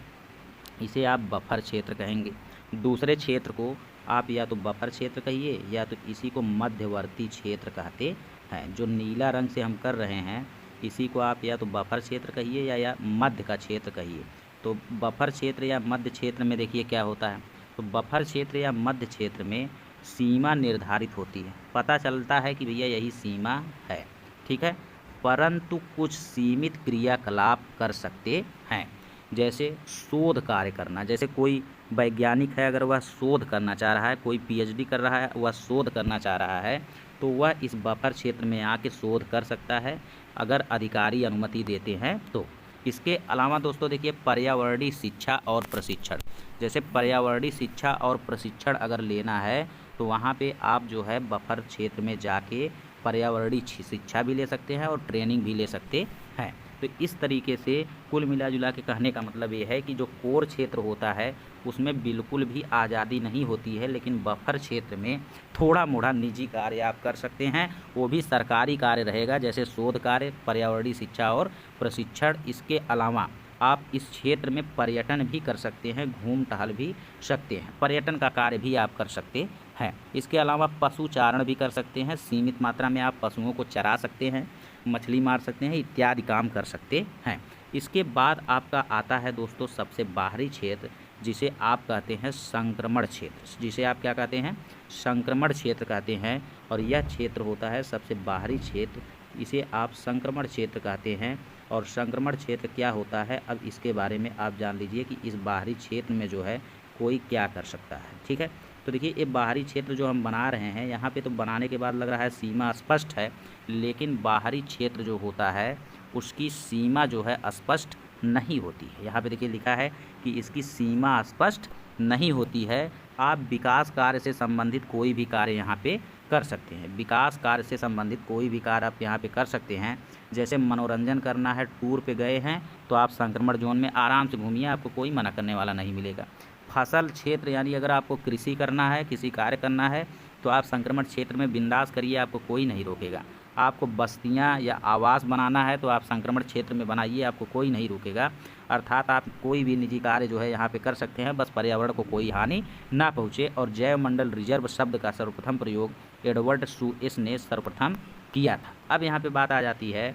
इसे आप बफर क्षेत्र कहेंगे। दूसरे क्षेत्र को आप या तो बफर क्षेत्र कहिए या तो इसी को मध्यवर्ती क्षेत्र कहते हैं। जो नीला रंग से हम कर रहे हैं इसी को आप या तो बफर क्षेत्र कहिए या मध्य का क्षेत्र कहिए। तो बफर क्षेत्र या मध्य क्षेत्र में देखिए क्या होता है। तो बफर क्षेत्र या मध्य क्षेत्र में सीमा निर्धारित होती है, पता चलता है कि भैया यही सीमा है। ठीक है, परंतु कुछ सीमित क्रियाकलाप कर सकते हैं, जैसे शोध कार्य करना। जैसे कोई वैज्ञानिक है, अगर वह शोध करना चाह रहा है, कोई पीएचडी कर रहा है, वह शोध करना चाह रहा है, तो वह इस बफर क्षेत्र में आके शोध कर सकता है अगर अधिकारी अनुमति देते हैं तो। इसके अलावा दोस्तों देखिए पर्यावरणीय शिक्षा और प्रशिक्षण। जैसे पर्यावरणीय शिक्षा और प्रशिक्षण अगर लेना है तो वहाँ पे आप जो है बफर क्षेत्र में जाके पर्यावरणीय शिक्षा भी ले सकते हैं और ट्रेनिंग भी ले सकते हैं। तो इस तरीके से कुल मिला जुला के कहने का मतलब ये है कि जो कोर क्षेत्र होता है उसमें बिल्कुल भी आज़ादी नहीं होती है, लेकिन बफर क्षेत्र में थोड़ा मोड़ा निजी कार्य आप कर सकते हैं, वो भी सरकारी कार्य रहेगा, जैसे शोध कार्य, पर्यावरणीय शिक्षा और प्रशिक्षण। इसके अलावा आप इस क्षेत्र में पर्यटन भी कर सकते हैं, घूम टहल भी सकते हैं, पर्यटन का कार्य भी आप कर सकते हैं। इसके अलावा पशु चारण भी कर सकते हैं, सीमित मात्रा में आप पशुओं को चरा सकते हैं, मछली मार सकते हैं, इत्यादि काम कर सकते हैं। इसके बाद आपका आता है दोस्तों सबसे बाहरी क्षेत्र, जिसे आप कहते हैं संक्रमण क्षेत्र, जिसे आप क्या कहते हैं, संक्रमण क्षेत्र कहते हैं। और यह क्षेत्र होता है सबसे बाहरी क्षेत्र, इसे आप संक्रमण क्षेत्र कहते हैं। और संक्रमण क्षेत्र क्या होता है, अब इसके बारे में आप जान लीजिए कि इस बाहरी क्षेत्र में जो है कोई क्या कर सकता है। ठीक है, तो देखिए ये बाहरी क्षेत्र जो हम बना रहे हैं यहाँ पे, तो बनाने के बाद लग रहा है सीमा स्पष्ट है, लेकिन बाहरी क्षेत्र जो होता है उसकी सीमा जो है स्पष्ट नहीं होती है। यहाँ पे देखिए लिखा है कि इसकी सीमा स्पष्ट नहीं होती है। आप विकास कार्य से संबंधित कोई भी कार्य यहाँ पे कर सकते हैं, विकास कार्य से संबंधित कोई भी कार्य आप यहाँ पे कर सकते हैं। जैसे मनोरंजन करना है, टूर पे गए हैं, तो आप संक्रमण जोन में आराम से घूमिए, आपको कोई मना करने वाला नहीं मिलेगा। फसल क्षेत्र यानी अगर आपको कृषि करना है, किसी कार्य करना है, तो आप संक्रमण क्षेत्र में बिंदास करिए, आपको कोई नहीं रोकेगा। आपको बस्तियां या आवास बनाना है तो आप संक्रमण क्षेत्र में बनाइए, आपको कोई नहीं रोकेगा। अर्थात आप कोई भी निजी कार्य जो है यहाँ पे कर सकते हैं, बस पर्यावरण को कोई हानि ना पहुँचे। और जैव मंडल रिजर्व शब्द का सर्वप्रथम प्रयोग एडवर्ड सुएस ने सर्वप्रथम किया था। अब यहाँ पे बात आ जाती है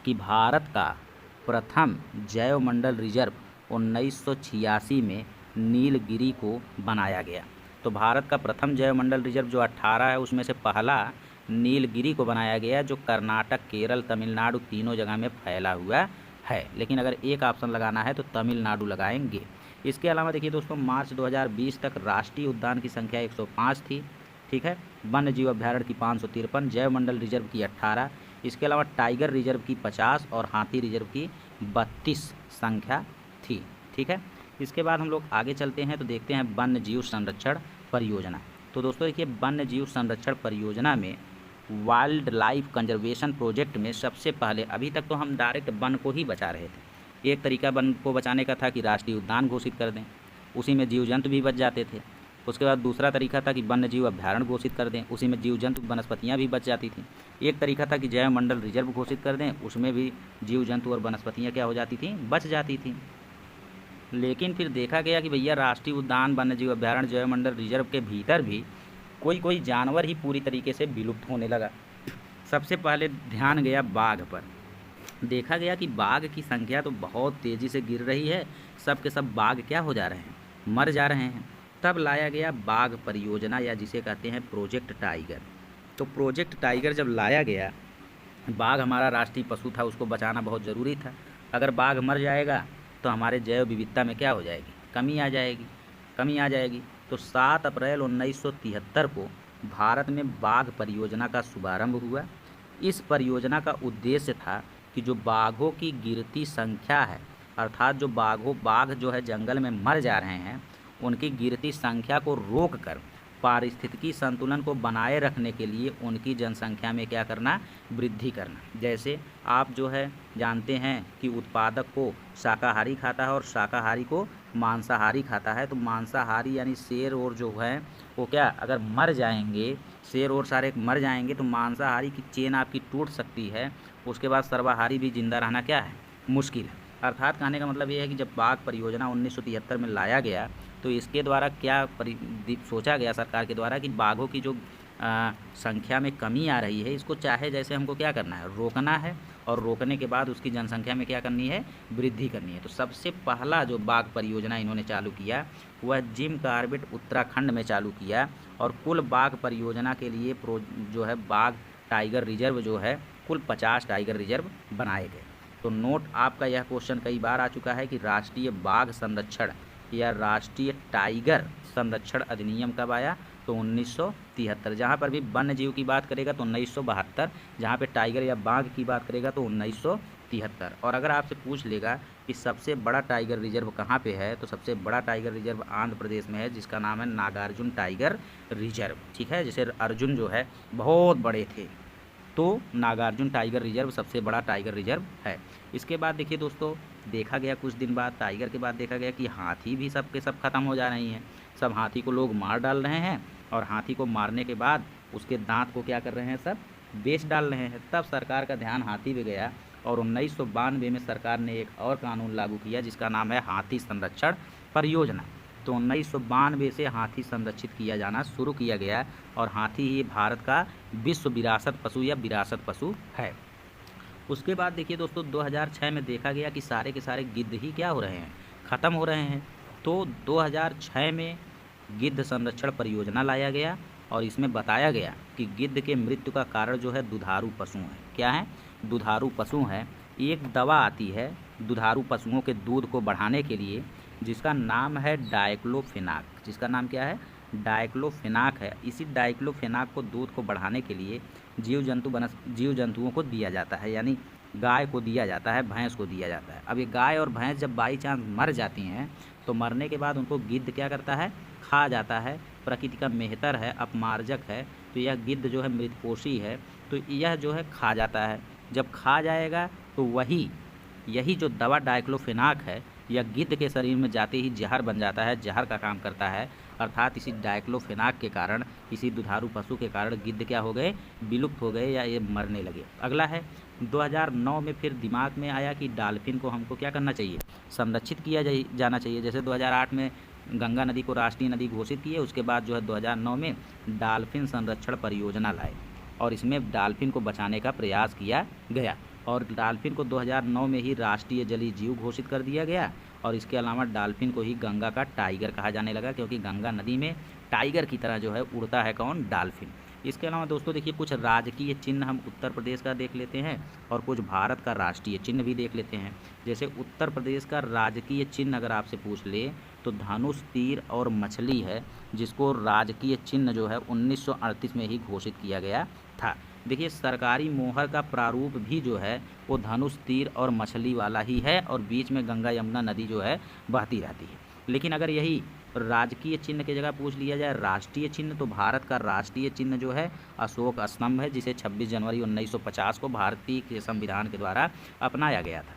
कि भारत का प्रथम जैव मंडल रिजर्व 1986 में नीलगिरी को बनाया गया। तो भारत का प्रथम जैव मंडल रिजर्व जो 18 है उसमें से पहला नीलगिरी को बनाया गया, जो कर्नाटक, केरल, तमिलनाडु तीनों जगह में फैला हुआ है। लेकिन अगर एक ऑप्शन लगाना है तो तमिलनाडु लगाएंगे। इसके अलावा देखिए दोस्तों, मार्च 2020 तक राष्ट्रीय उद्यान की संख्या 105 थी। ठीक है, वन्य जीव अभ्यारण्य की 553, जैव मंडल रिजर्व की 18, इसके अलावा टाइगर रिजर्व की 50 और हाथी रिजर्व की 32 संख्या थी। ठीक है, इसके बाद हम लोग आगे चलते हैं तो देखते हैं वन्य जीव संरक्षण परियोजना। तो दोस्तों देखिए, वन्य जीव संरक्षण परियोजना में वाइल्ड लाइफ कंजर्वेशन प्रोजेक्ट में सबसे पहले, अभी तक तो हम डायरेक्ट वन को ही बचा रहे थे। एक तरीका वन को बचाने का था कि राष्ट्रीय उद्यान घोषित कर दें, उसी में जीव जंतु भी बच जाते थे। उसके बाद दूसरा तरीका था कि वन्य जीव अभ्यारण्य घोषित कर दें, उसी में जीव जंतु वनस्पतियाँ भी बच जाती थी। एक तरीका था कि जैव मंडल रिजर्व घोषित कर दें, उसमें भी जीव जंतु और वनस्पतियाँ क्या हो जाती थी, बच जाती थी। लेकिन फिर देखा गया कि भैया राष्ट्रीय उद्यान, वन्य जीव अभ्यारण्य, जैव मंडल रिजर्व के भीतर भी कोई जानवर ही पूरी तरीके से विलुप्त होने लगा। सबसे पहले ध्यान गया बाघ पर। देखा गया कि बाघ की संख्या तो बहुत तेज़ी से गिर रही है, सब के सब बाघ क्या हो जा रहे हैं, मर जा रहे हैं। तब लाया गया बाघ परियोजना, या जिसे कहते हैं प्रोजेक्ट टाइगर। तो प्रोजेक्ट टाइगर जब लाया गया, बाघ हमारा राष्ट्रीय पशु था, उसको बचाना बहुत ज़रूरी था। अगर बाघ मर जाएगा तो हमारे जैव विविधता में क्या हो जाएगी, कमी आ जाएगी। तो 7 अप्रैल 1973 को भारत में बाघ परियोजना का शुभारंभ हुआ। इस परियोजना का उद्देश्य था कि जो बाघों की गिरती संख्या है, अर्थात जो बाघ जो है जंगल में मर जा रहे हैं, उनकी गिरती संख्या को रोककर पारिस्थितिकी संतुलन को बनाए रखने के लिए उनकी जनसंख्या में क्या करना, वृद्धि करना। जैसे आप जो है जानते हैं कि उत्पादक को शाकाहारी खाता है और शाकाहारी को मांसाहारी खाता है। तो मांसाहारी यानी शेर और जो है वो क्या, अगर मर जाएंगे, शेर और सारे मर जाएंगे तो मांसाहारी की चेन आपकी टूट सकती है। उसके बाद सर्वाहारी भी जिंदा रहना क्या है, मुश्किल है। अर्थात कहने का मतलब ये है कि जब बाघ परियोजना 1973 में लाया गया तो इसके द्वारा क्या सोचा गया सरकार के द्वारा कि बाघों की जो संख्या में कमी आ रही है, इसको चाहे जैसे हमको क्या करना है, रोकना है। और रोकने के बाद उसकी जनसंख्या में क्या करनी है, वृद्धि करनी है। तो सबसे पहला जो बाघ परियोजना इन्होंने चालू किया वह जिम कॉर्बेट उत्तराखंड में चालू किया। और कुल बाघ परियोजना के लिए जो है बाघ टाइगर रिजर्व जो है, कुल 50 टाइगर रिजर्व बनाए गए। तो नोट आपका यह क्वेश्चन कई बार आ चुका है कि राष्ट्रीय बाघ संरक्षण या राष्ट्रीय टाइगर संरक्षण अधिनियम कब आया, तो 1973। जहाँ पर भी वन्य जीव की बात करेगा तो 1972, जहाँ पे टाइगर या बाघ की बात करेगा तो 1973। और अगर आपसे पूछ लेगा कि सबसे बड़ा टाइगर रिजर्व कहाँ पे है, तो सबसे बड़ा टाइगर रिजर्व आंध्र प्रदेश में है, जिसका नाम है नागार्जुन टाइगर रिजर्व। ठीक है, जैसे अर्जुन जो है बहुत बड़े थे, तो नागार्जुन टाइगर रिजर्व सबसे बड़ा टाइगर रिजर्व है। इसके बाद देखिए दोस्तों, देखा गया कुछ दिन बाद टाइगर के बाद देखा गया कि हाथी भी सब के सब खत्म हो जा रही हैं। सब हाथी को लोग मार डाल रहे हैं और हाथी को मारने के बाद उसके दांत को क्या कर रहे हैं, सब बेच डाल रहे हैं। तब सरकार का ध्यान हाथी पे गया और 1992 में सरकार ने एक और कानून लागू किया जिसका नाम है हाथी संरक्षण परियोजना। तो 1992 से हाथी संरक्षित किया जाना शुरू किया गया और हाथी ही भारत का विश्व विरासत पशु या विरासत पशु है। उसके बाद देखिए दोस्तों, 2006 में देखा गया कि सारे के सारे गिद्ध ही क्या हो रहे हैं, ख़त्म हो रहे हैं। तो 2006 में गिद्ध संरक्षण परियोजना लाया गया और इसमें बताया गया कि गिद्ध के मृत्यु का कारण जो है दुधारू पशु है। क्या है? दुधारू पशु है। एक दवा आती है दुधारू पशुओं के दूध को बढ़ाने के लिए जिसका नाम है डाइक्लोफेनाक। जिसका नाम क्या है? डाइक्लोफेनाक है। इसी डाइक्लोफेनाक को दूध को बढ़ाने के लिए जीव जंतुओं को दिया जाता है, यानी गाय को दिया जाता है, भैंस को दिया जाता है। अब ये गाय और भैंस जब बाई चांस मर जाती हैं तो मरने के बाद उनको गिद्ध क्या करता है, खा जाता है। प्रकृति का मेहतर है, अपमार्जक है, तो यह गिद्ध जो है मृतपोषी है, तो यह जो है खा जाता है। जब खा जाएगा तो यही जो दवा डाइक्लोफेनाक है यह गिद्ध के शरीर में जाते ही जहर बन जाता है, जहर का काम करता है। अर्थात इसी डाइक्लोफेनाक के कारण, इसी दुधारू पशु के कारण गिद्ध क्या हो गए, विलुप्त हो गए या ये मरने लगे। अगला है 2009 में फिर दिमाग में आया कि डॉल्फिन को हमको क्या करना चाहिए, संरक्षित किया जाना चाहिए। जैसे 2008 में गंगा नदी को राष्ट्रीय नदी घोषित किए, उसके बाद जो है 2009 में डॉल्फिन संरक्षण परियोजना लाए और इसमें डॉल्फिन को बचाने का प्रयास किया गया और डॉल्फिन को 2009 में ही राष्ट्रीय जलीय जीव घोषित कर दिया गया। और इसके अलावा डॉल्फिन को ही गंगा का टाइगर कहा जाने लगा, क्योंकि गंगा नदी में टाइगर की तरह जो है उड़ता है कौन, डॉल्फिन। इसके अलावा दोस्तों देखिए, कुछ राजकीय चिन्ह हम उत्तर प्रदेश का देख लेते हैं और कुछ भारत का राष्ट्रीय चिन्ह भी देख लेते हैं। जैसे उत्तर प्रदेश का राजकीय चिन्ह अगर आपसे पूछ ले तो धनुष, तीर और मछली है, जिसको राजकीय चिन्ह जो है 1938 में ही घोषित किया गया था। देखिए, सरकारी मोहर का प्रारूप भी जो है वो धनुष, तीर और मछली वाला ही है और बीच में गंगा यमुना नदी जो है बहती रहती है। लेकिन अगर यही राजकीय चिन्ह की जगह पूछ लिया जाए राष्ट्रीय चिन्ह, तो भारत का राष्ट्रीय चिन्ह जो है अशोक स्तंभ है, जिसे 26 जनवरी 1950 को भारतीय संविधान के द्वारा अपनाया गया था।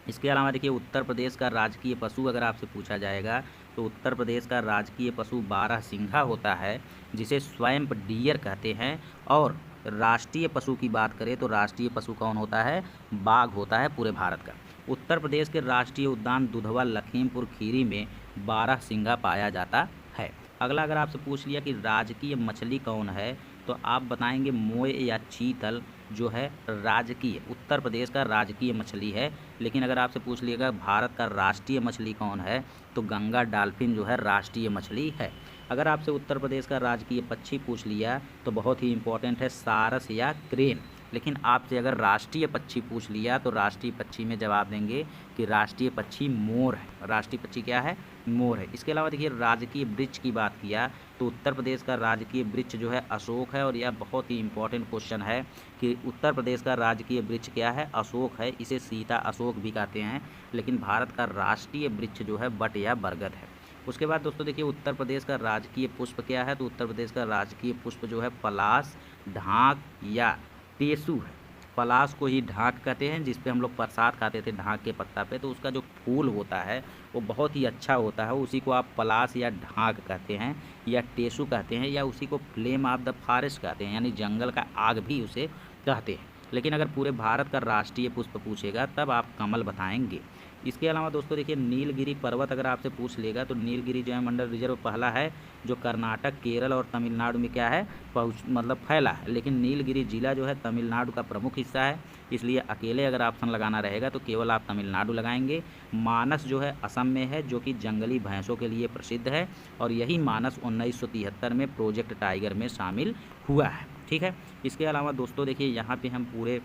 इसके अलावा देखिए, उत्तर प्रदेश का राजकीय पशु अगर आपसे पूछा जाएगा तो उत्तर प्रदेश का राजकीय पशु बारहसिंघा होता है, जिसे स्वैम्प डियर कहते हैं। और राष्ट्रीय पशु की बात करें तो राष्ट्रीय पशु कौन होता है, बाघ होता है पूरे भारत का। उत्तर प्रदेश के राष्ट्रीय उद्यान दुधवा, लखीमपुर खीरी में बारहसिंघा पाया जाता है। अगला अगर आपसे पूछ लिया कि राजकीय मछली कौन है, तो आप बताएंगे मोय या चीतल जो है राजकीय उत्तर प्रदेश का राजकीय मछली है। लेकिन अगर आपसे पूछ लिएगा भारत का राष्ट्रीय मछली कौन है, तो गंगा डॉल्फिन जो है राष्ट्रीय मछली है। अगर आपसे उत्तर प्रदेश का राजकीय पक्षी पूछ लिया तो बहुत ही इंपॉर्टेंट है सारस या क्रेन। लेकिन आपसे अगर राष्ट्रीय पक्षी पूछ लिया तो राष्ट्रीय पक्षी में जवाब देंगे कि राष्ट्रीय पक्षी मोर है। राष्ट्रीय पक्षी क्या है, मोर है। इसके अलावा देखिए, राजकीय वृक्ष की बात किया तो उत्तर प्रदेश का राजकीय वृक्ष जो है अशोक है। और यह बहुत ही इंपॉर्टेंट क्वेश्चन है कि उत्तर प्रदेश का राजकीय वृक्ष क्या है, अशोक है। इसे सीता अशोक भी कहते हैं। लेकिन भारत का राष्ट्रीय वृक्ष जो है बट या बरगद है। उसके बाद दोस्तों देखिए, उत्तर प्रदेश का राजकीय पुष्प क्या है, तो उत्तर प्रदेश का राजकीय पुष्प जो है पलाश, ढाक या टेसू है। पलाश को ही ढाक कहते हैं, जिस पे हम लोग प्रसाद खाते थे ढाक के पत्ता पे, तो उसका जो फूल होता है वो बहुत ही अच्छा होता है, उसी को आप पलाश या ढाक कहते हैं या टेसू कहते हैं, या उसी को फ्लेम ऑफ द फॉरेस्ट कहते हैं, यानी जंगल का आग भी उसे कहते हैं। लेकिन अगर पूरे भारत का राष्ट्रीय पुष्प पूछेगा तब आप कमल बताएंगे। इसके अलावा दोस्तों देखिए, नीलगिरी पर्वत अगर आपसे पूछ लेगा तो नीलगिरी जैव मंडल रिजर्व पहला है जो कर्नाटक, केरल और तमिलनाडु में क्या है, फैला है। लेकिन नीलगिरी जिला जो है तमिलनाडु का प्रमुख हिस्सा है, इसलिए अकेले अगर ऑप्शन लगाना रहेगा तो केवल आप तमिलनाडु लगाएंगे। मानस जो है असम में है, जो कि जंगली भैंसों के लिए प्रसिद्ध है और यही मानस 1973 में प्रोजेक्ट टाइगर में शामिल हुआ है। ठीक है। इसके अलावा दोस्तों देखिए, यहाँ पे हम पूरे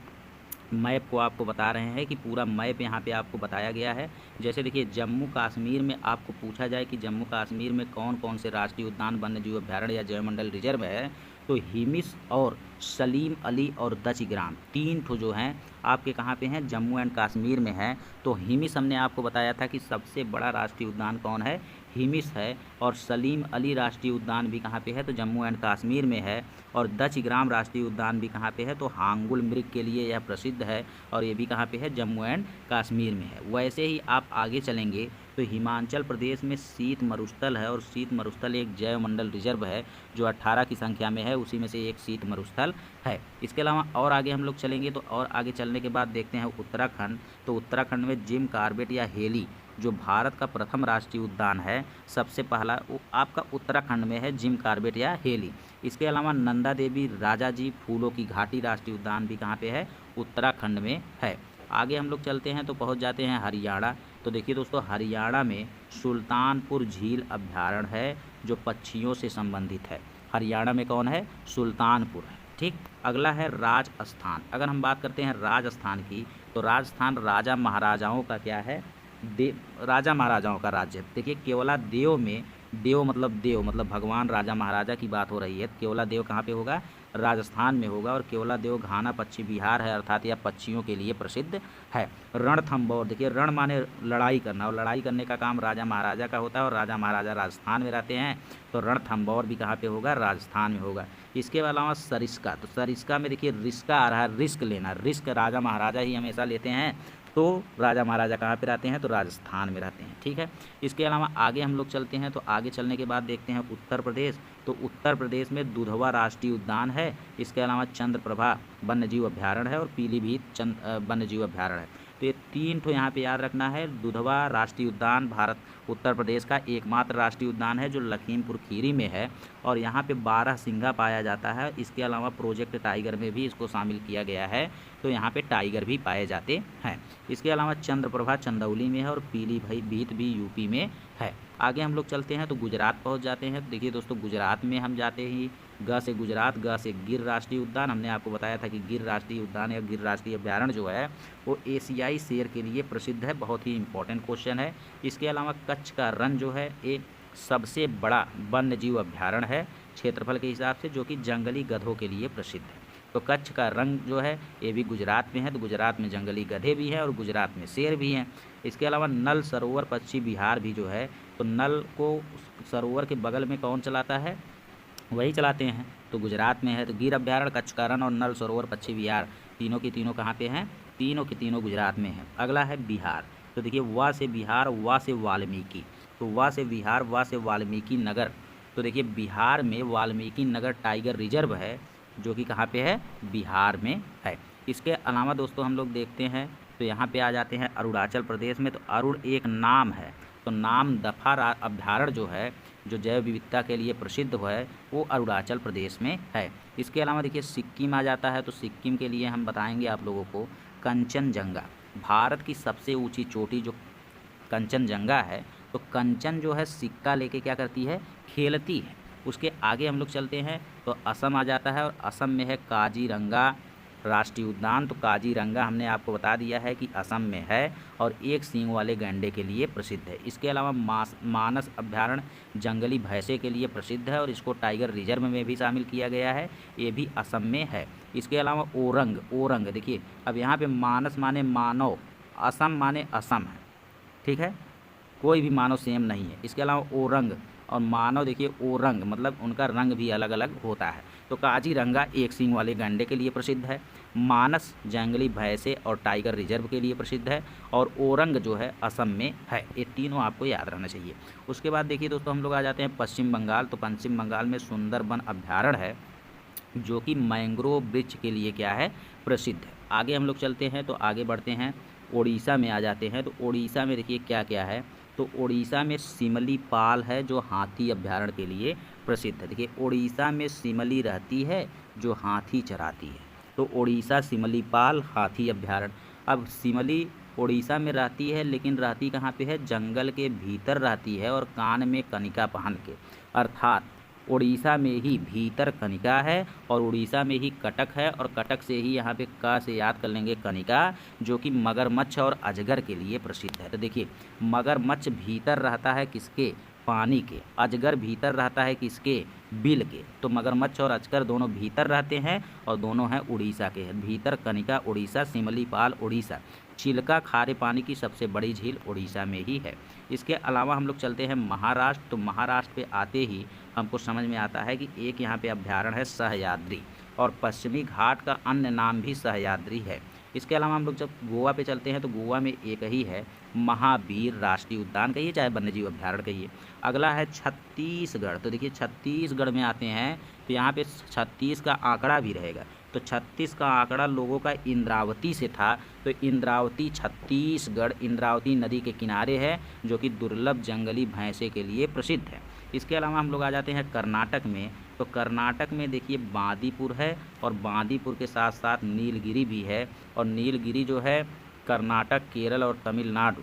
मैप को आपको बता रहे हैं कि पूरा मैप यहाँ पे आपको बताया गया है। जैसे देखिए, जम्मू कश्मीर में आपको पूछा जाए कि जम्मू कश्मीर में कौन कौन से राष्ट्रीय उद्यान, वन्यजीव अभ्यारण्य या जैवमंडल रिजर्व है, तो हिमिस और सलीम अली और दचग्राम 3 ठो जो हैं आपके कहाँ पे हैं, जम्मू एंड कश्मीर में है। तो हिमिस हमने आपको बताया था कि सबसे बड़ा राष्ट्रीय उद्यान कौन है, हिमिस है, और सलीम अली राष्ट्रीय उद्यान भी कहाँ पे है, तो जम्मू एंड कश्मीर में है। और दचग्राम राष्ट्रीय उद्यान भी कहाँ पे है, तो हांगुल मृग के लिए यह प्रसिद्ध है, और ये भी कहाँ पे है, जम्मू एंड कश्मीर में है। वैसे ही आप आगे चलेंगे तो हिमाचल प्रदेश में शीत मरुस्थल है, और शीत मरुस्थल एक जैव मंडल रिजर्व है जो 18 की संख्या में है, उसी में से एक शीत मरुस्थल है। इसके अलावा और आगे हम लोग चलेंगे तो और आगे चलने के बाद देखते हैं उत्तराखंड। तो उत्तराखंड में जिम कॉर्बेट या हेली जो भारत का प्रथम राष्ट्रीय उद्यान है, सबसे पहला वो आपका उत्तराखंड में है, जिम कॉर्बेट या हेली। इसके अलावा नंदा देवी राजाजी फूलों की घाटी राष्ट्रीय उद्यान भी कहाँ पे है, उत्तराखंड में है। आगे हम लोग चलते हैं तो पहुंच जाते हैं हरियाणा। तो देखिए दोस्तों, हरियाणा में सुल्तानपुर झील अभ्यारण्य है जो पक्षियों से संबंधित है। हरियाणा में कौन है, सुल्तानपुर है। ठीक, अगला है राजस्थान। अगर हम बात करते हैं राजस्थान की, तो राजस्थान राजा महाराजाओं का क्या है, राजा महाराजाओं का राज्य है। देखिए केवला देव में, देव मतलब भगवान राजा महाराजा की बात हो रही है। केवला देव कहाँ पे होगा, राजस्थान में होगा, और केवला देव घाना पक्षी विहार है, अर्थात यह पक्षियों के लिए प्रसिद्ध है। रणथंबोर, देखिए रण माने लड़ाई करना, और लड़ाई करने का काम राजा महाराजा का होता है, और राजा महाराजा राजस्थान में रहते हैं, तो रणथंबोर भी कहाँ पे होगा, राजस्थान में होगा। इसके अलावा सरिस्का, तो सरिस्का में देखिए रिस्का आ रहा है, रिस्क लेना, रिस्क राजा महाराजा ही हमेशा लेते हैं, तो राजा महाराजा कहाँ पे रहते हैं, तो राजस्थान में रहते हैं। ठीक है, इसके अलावा आगे हम लोग चलते हैं तो आगे चलने के बाद देखते हैं उत्तर प्रदेश। तो उत्तर प्रदेश में दुधवा राष्ट्रीय उद्यान है, इसके अलावा चंद्रप्रभा वन्यजीव अभ्यारण्य है, और पीलीभीत वन्यजीव अभ्यारण्य है। तो ये तीन ठो यहाँ पे याद रखना है। दुधवा राष्ट्रीय उद्यान भारत उत्तर प्रदेश का एकमात्र राष्ट्रीय उद्यान है जो लखीमपुर खीरी में है, और यहाँ पे 12 सिंघा पाया जाता है। इसके अलावा प्रोजेक्ट टाइगर में भी इसको शामिल किया गया है, तो यहाँ पे टाइगर भी पाए जाते हैं। इसके अलावा चंद्रप्रभा चंदौली में है, और पीलीभीत भी यूपी में है। आगे हम लोग चलते हैं तो गुजरात पहुँच जाते हैं। देखिए दोस्तों, गुजरात में हम जाते ही ग से गुजरात, ग से गिर राष्ट्रीय उद्यान। हमने आपको बताया था कि गिर राष्ट्रीय उद्यान या गिर राष्ट्रीय अभ्यारण्य जो है वो एशियाई शेर के लिए प्रसिद्ध है, बहुत ही इंपॉर्टेंट क्वेश्चन है। इसके अलावा कच्छ का रण जो है ये सबसे बड़ा वन्य जीव अभ्यारण्य है क्षेत्रफल के हिसाब से, जो कि जंगली गधों के लिए प्रसिद्ध है। तो कच्छ का रण जो है ये भी गुजरात में है, तो गुजरात में जंगली गधे भी हैं और गुजरात में शेर भी हैं। इसके अलावा नल सरोवर पक्षी विहार भी जो है, तो नल को सरोवर के बगल में कौन चलाता है, वही चलाते हैं, तो गुजरात में है। तो गिर अभ्यारण्य, कच्छ का रण और नल सरोवर पक्षी विहार तीनों की तीनों कहाँ पे हैं, तीनों की तीनों गुजरात में है। अगला है बिहार। तो देखिए वा से बिहार, वा से वाल्मीकि, तो वा से बिहार, वा से वाल्मीकि नगर। तो देखिए बिहार में वाल्मीकि नगर टाइगर रिजर्व है जो कि कहाँ पे है, बिहार में है। इसके अलावा दोस्तों हम लोग देखते हैं तो यहाँ पे आ जाते हैं अरुणाचल प्रदेश में। तो अरुण एक नाम है, तो नाम दफा अभ्यारण्य जो है जो जैव विविधता के लिए प्रसिद्ध है वो अरुणाचल प्रदेश में है। इसके अलावा देखिए सिक्किम आ जाता है, तो सिक्किम के लिए हम बताएंगे आप लोगों को कंचनजंगा, भारत की सबसे ऊंची चोटी जो कंचनजंगा है, तो कंचन जो है सिक्का लेके क्या करती है, खेलती है। उसके आगे हम लोग चलते हैं तो असम आ जाता है, और असम में है काजीरंगा राष्ट्रीय उद्यान। तो काजीरंगा हमने आपको बता दिया है कि असम में है और एक सींग वाले गैंडे के लिए प्रसिद्ध है। इसके अलावा मानस अभ्यारण्य जंगली भैंसे के लिए प्रसिद्ध है और इसको टाइगर रिजर्व में भी शामिल किया गया है, ये भी असम में है। इसके अलावा ओरंग, ओरंग देखिए अब यहाँ पे मानस माने मानव, असम माने असम है, ठीक है, कोई भी मानव सेम नहीं है। इसके अलावा ओरंग और मानव देखिए ओरंग मतलब उनका रंग भी अलग अलग होता है। तो काजीरंगा एक सींग वाले गैंडे के लिए प्रसिद्ध है, मानस जंगली भैंसे और टाइगर रिजर्व के लिए प्रसिद्ध है, और ओरंग जो है असम में है। ये तीनों आपको याद रहना चाहिए। उसके बाद देखिए दोस्तों हम लोग आ जाते हैं पश्चिम बंगाल। तो पश्चिम बंगाल में सुंदरबन अभ्यारण्य है जो कि मैंग्रोव वृक्ष के लिए क्या है, प्रसिद्ध है। आगे हम लोग चलते हैं तो आगे बढ़ते हैं उड़ीसा में आ जाते हैं। तो उड़ीसा में देखिए क्या क्या है, तो उड़ीसा में सिमलीपाल है जो हाथी अभ्यारण्य के लिए प्रसिद्ध है। देखिए उड़ीसा में सिमली रहती है जो हाथी चराती है, तो उड़ीसा सिमलीपाल हाथी अभ्यारण्य। अब सिमली उड़ीसा में रहती है लेकिन रहती कहाँ पे है, जंगल के भीतर रहती है और कान में कनिका पहन के, अर्थात उड़ीसा में ही भीतर कनिका है और उड़ीसा में ही कटक है, और कटक से ही यहाँ पे का से याद कर लेंगे कनिका, जो कि मगरमच्छ और अजगर के लिए प्रसिद्ध है। तो देखिए मगरमच्छ भीतर रहता है किसके, पानी के, अजगर भीतर रहता है किसके, बिल के। तो मगरमच्छ और अजगर दोनों भीतर रहते हैं और दोनों हैं उड़ीसा के हैं। भीतर कनिका उड़ीसा, सिमलीपाल उड़ीसा। चिल्का खारे पानी की सबसे बड़ी झील उड़ीसा में ही है। इसके अलावा हम लोग चलते हैं महाराष्ट्र। तो महाराष्ट्र पे आते ही हमको समझ में आता है कि एक यहाँ पे अभ्यारण्य है सह्याद्री, और पश्चिमी घाट का अन्य नाम भी सह्याद्री है। इसके अलावा हम लोग जब गोवा पे चलते हैं तो गोवा में एक ही है महावीर राष्ट्रीय उद्यान कहिए चाहे वन्यजीव अभ्यारण्य कहिए। अगला है छत्तीसगढ़। तो देखिए छत्तीसगढ़ में आते हैं तो यहाँ पे 36 का आंकड़ा भी रहेगा। तो 36 का आंकड़ा लोगों का इंद्रावती से था, तो इंद्रावती छत्तीसगढ़ इंद्रावती नदी के किनारे है, जो कि दुर्लभ जंगली भैंसे के लिए प्रसिद्ध है। इसके अलावा हम लोग आ जाते हैं कर्नाटक में। तो कर्नाटक में देखिए बांदीपुर है, और बांदीपुर के साथ साथ नीलगिरी भी है, और नीलगिरी जो है कर्नाटक, केरल और तमिलनाडु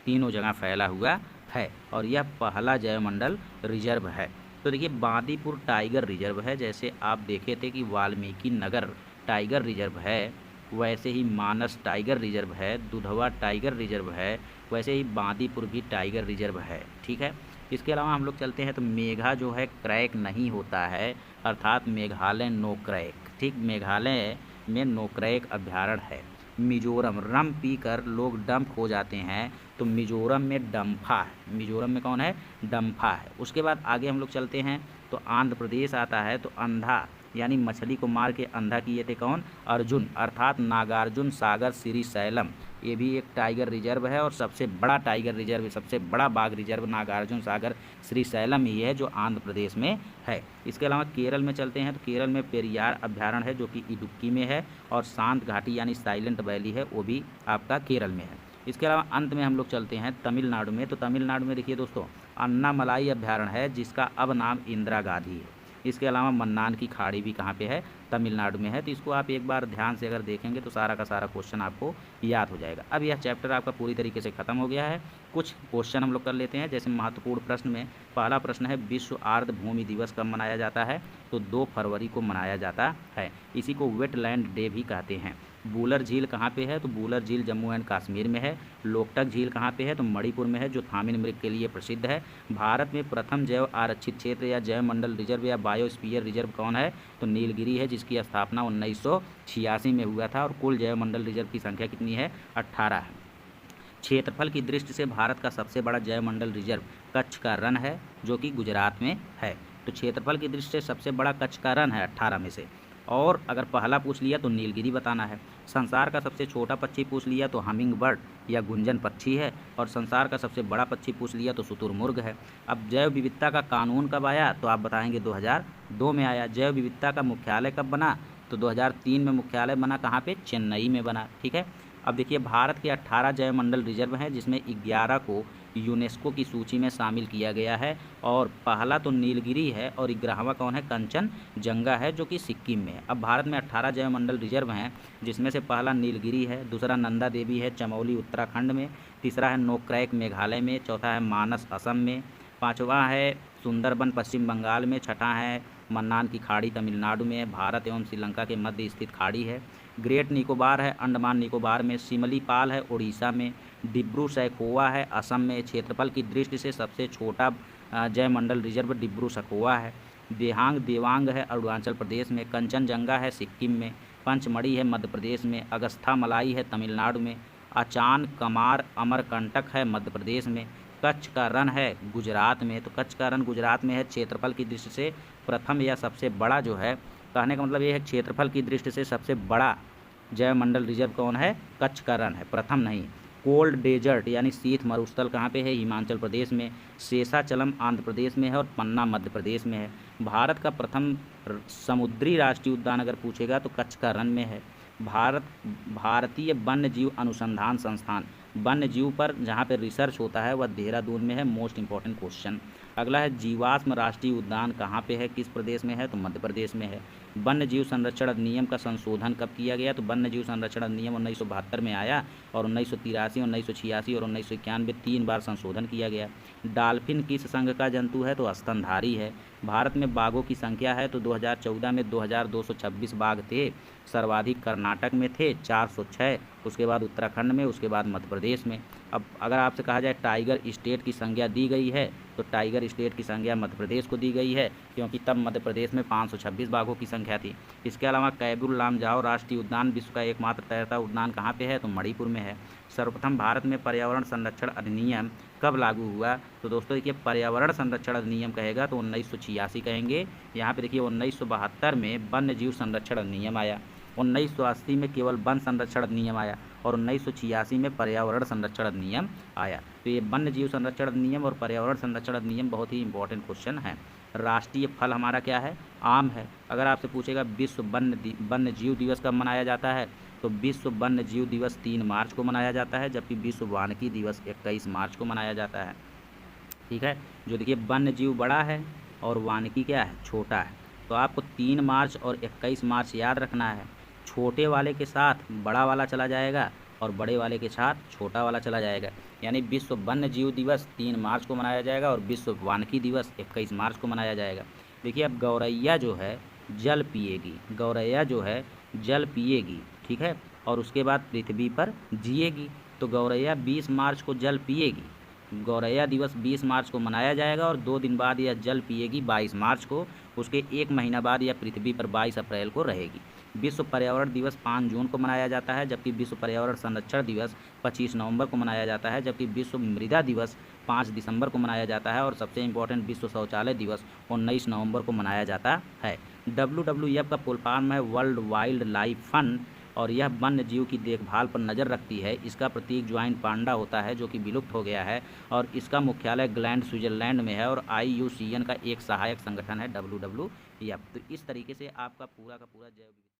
तीनों जगह फैला हुआ है, और यह पहला जैवमंडल रिजर्व है। तो देखिए बांदीपुर टाइगर रिजर्व है। जैसे आप देखे थे कि वाल्मीकि नगर टाइगर रिजर्व है, वैसे ही मानस टाइगर रिजर्व है, दुधवा टाइगर रिजर्व है, वैसे ही बांदीपुर भी टाइगर रिजर्व है। ठीक है। इसके अलावा हम लोग चलते हैं तो मेघा जो है क्रैक नहीं होता है, अर्थात मेघालय नो क्रैक। ठीक, मेघालय में नो क्रैक अभ्यारण्य है। मिजोरम, रम पीकर लोग डंप हो जाते हैं, तो मिजोरम में डम्फा है। मिजोरम में कौन है, डम्फा है। उसके बाद आगे हम लोग चलते हैं तो आंध्र प्रदेश आता है। तो अंधा यानी मछली को मार के अंधा किए थे कौन, अर्जुन, अर्थात नागार्जुन सागर श्रीशैलम। ये भी एक टाइगर रिजर्व है, और सबसे बड़ा टाइगर रिजर्व, सबसे बड़ा बाघ रिजर्व नागार्जुन सागर श्रीशैलम ही है, जो आंध्र प्रदेश में है। इसके अलावा केरल में चलते हैं तो केरल में पेरियार अभ्यारण्य है, जो कि इडुक्की में है, और शांत घाटी यानी साइलेंट वैली है, वो भी आपका केरल में है। इसके अलावा अंत में हम लोग चलते हैं तमिलनाडु में। तो तमिलनाडु में देखिए दोस्तों अन्नामलाई अभ्यारण्य है, जिसका अब नाम इंदिरा गांधी है। इसके अलावा मन्नान की खाड़ी भी कहाँ पे है, तमिलनाडु में है। तो इसको आप एक बार ध्यान से अगर देखेंगे तो सारा का सारा क्वेश्चन आपको याद हो जाएगा। अब यह चैप्टर आपका पूरी तरीके से खत्म हो गया है। कुछ क्वेश्चन हम लोग कर लेते हैं। जैसे महत्वपूर्ण प्रश्न में पहला प्रश्न है विश्व आर्द्र भूमि दिवस कब मनाया जाता है, तो 2 फरवरी को मनाया जाता है। इसी को वेटलैंड डे भी कहते हैं। बूलर झील कहाँ पे है, तो बूलर झील जम्मू एंड कश्मीर में है। लोकटक झील कहाँ पे है, तो मणिपुर में है, जो थामिन मृग के लिए प्रसिद्ध है। भारत में प्रथम जैव आरक्षित क्षेत्र या जैव मंडल रिजर्व या बायोस्फीयर रिजर्व कौन है, तो नीलगिरी है, जिसकी स्थापना 1986 में हुआ था। और कुल जैव मंडल रिजर्व की संख्या कितनी है, 18 है। क्षेत्रफल की दृष्टि से भारत का सबसे बड़ा जैव मंडल रिजर्व कच्छ का रण है, जो कि गुजरात में है। तो क्षेत्रफल की दृष्टि से सबसे बड़ा कच्छ का रण है 18 में से। और अगर पहला पूछ लिया तो नीलगिरी बताना है। संसार का सबसे छोटा पक्षी पूछ लिया तो हमिंग बर्ड या गुंजन पक्षी है। और संसार का सबसे बड़ा पक्षी पूछ लिया तो शुतुरमुर्ग है। अब जैव विविधता का कानून कब आया, तो आप बताएंगे 2002 में आया। जैव विविधता का मुख्यालय कब बना, तो 2003 में मुख्यालय बना, कहाँ पे, चेन्नई में बना। ठीक है। अब देखिए भारत के 18 जैव मंडल रिजर्व हैं, जिसमें 11 को यूनेस्को की सूची में शामिल किया गया है। और पहला तो नीलगिरी है, और 11वां कौन है, कंचनजंगा है, जो कि सिक्किम में है। अब भारत में 18 जैव मंडल रिजर्व हैं, जिसमें से पहला नीलगिरी है, दूसरा नंदा देवी है चमोली उत्तराखंड में, तीसरा है नोक्रैक मेघालय में, चौथा है मानस असम में, पाँचवा है सुंदरबन पश्चिम बंगाल में, छठा है मन्नान की खाड़ी तमिलनाडु में, भारत एवं श्रीलंका के मध्य स्थित खाड़ी है। ग्रेट निकोबार है अंडमान निकोबार में, सिमलीपाल है उड़ीसा में, डिब्रू सैखोवा है असम में। क्षेत्रफल की दृष्टि से सबसे छोटा जैव मंडल रिजर्व डिब्रू सैखोवा है। देवांग है अरुणाचल प्रदेश में, कंचनजंगा है सिक्किम में, पंचमढ़ी है मध्य प्रदेश में, अगस्था मलाई है तमिलनाडु में, अचान कमार अमरकंटक है मध्य प्रदेश में, कच्छ का रण है गुजरात में। तो कच्छ का रण गुजरात में है। क्षेत्रफल की दृष्टि से प्रथम या सबसे बड़ा जो है, कहने का मतलब ये है क्षेत्रफल की दृष्टि से सबसे बड़ा जैव मंडल रिजर्व कौन है, कच्छ का रण है, प्रथम नहीं। कोल्ड डेजर्ट यानी शीत मरुस्थल कहाँ पे है, हिमाचल प्रदेश में। शेषाचलम आंध्र प्रदेश में है, और पन्ना मध्य प्रदेश में है। भारत का प्रथम समुद्री राष्ट्रीय उद्यान अगर पूछेगा तो कच्छ का रण में है। भारतीय वन्य जीव अनुसंधान संस्थान, वन्य जीव पर जहाँ पे रिसर्च होता है वह देहरादून में है। Most important question. अगला है जीवाश्म राष्ट्रीय उद्यान कहाँ पे है, किस प्रदेश में है, तो मध्य प्रदेश में है। वन्य जीव संरक्षण अधिनियम का संशोधन कब किया गया? तो वन्य जीव संरक्षण अधिनियम 1972 में आया और 1983, 1986 और 1991 3 बार संशोधन किया गया। डॉल्फिन किस संघ का जंतु है? तो स्तनधारी है। भारत में बाघों की संख्या है तो 2014 में 2226 बाघ थे। सर्वाधिक कर्नाटक में थे 406, उसके बाद उत्तराखंड में, उसके बाद मध्य प्रदेश में। अब अगर आपसे कहा जाए टाइगर स्टेट की संज्ञा दी गई है तो टाइगर स्टेट की संज्ञा मध्य प्रदेश को दी गई है, क्योंकि तब मध्य प्रदेश में 526 बाघों की संख्या थी। इसके अलावा कैबुल लामजाओ राष्ट्रीय उद्यान विश्व का एकमात्र तैरता उद्यान कहाँ पे है? तो मणिपुर में है। सर्वप्रथम भारत में पर्यावरण संरक्षण अधिनियम कब लागू हुआ? तो दोस्तों देखिए, पर्यावरण संरक्षण अधिनियम कहेगा तो 1986 कहेंगे। यहाँ पे देखिए 1972 में वन्य जीव संरक्षण अधिनियम आया, 1980 में केवल वन संरक्षण अधिनियम आया और 1986 में पर्यावरण संरक्षण अधिनियम आया। तो ये वन्य जीव संरक्षण अधिनियम और पर्यावरण संरक्षण अधिनियम बहुत ही इंपॉर्टेंट क्वेश्चन है। राष्ट्रीय फल हमारा क्या है? आम है। अगर आपसे पूछेगा विश्व वन्य जीव दिवस कब मनाया जाता है? तो विश्व वन्य जीव दिवस 3 मार्च को मनाया जाता है, जबकि विश्व वानिकी दिवस 21 मार्च को मनाया जाता है। ठीक है, जो देखिए वन्य जीव बड़ा है और वानिकी क्या है? छोटा है। तो आपको 3 मार्च और 21 मार्च याद रखना है। छोटे वाले के साथ बड़ा वाला चला जाएगा और बड़े वाले के साथ छोटा वाला चला जाएगा, यानी विश्व वन्य जीव दिवस 3 मार्च को मनाया जाएगा और विश्व वानिकी दिवस 21 मार्च को मनाया जाएगा। देखिए, अब गौरैया जो है जल पिएगी, गौरैया जो है जल पिएगी, ठीक है, और उसके बाद पृथ्वी पर जिएगी। तो गौरैया 20 मार्च को जल पिएगी, गौरैया दिवस 20 मार्च को मनाया जाएगा और 2 दिन बाद यह जल पिएगी 22 मार्च को। उसके 1 महीना बाद यह पृथ्वी पर 22 अप्रैल को रहेगी। विश्व पर्यावरण दिवस 5 जून को मनाया जाता है, जबकि विश्व पर्यावरण संरक्षण दिवस 25 नवंबर को मनाया जाता है, जबकि विश्व मृदा दिवस 5 दिसंबर को मनाया जाता है और सबसे इम्पोर्टेंट विश्व शौचालय दिवस 19 नवंबर को मनाया जाता है। WWF का फुल फॉर्म है वर्ल्ड वाइल्ड लाइफ फंड और यह वन्य जीव की देखभाल पर नज़र रखती है। इसका प्रतीक ज्वाइंट पांडा होता है जो कि विलुप्त हो गया है और इसका मुख्यालय ग्लैंड स्विट्जरलैंड में है और IUCN का एक सहायक संगठन है WWF। तो इस तरीके से आपका पूरा का पूरा जैव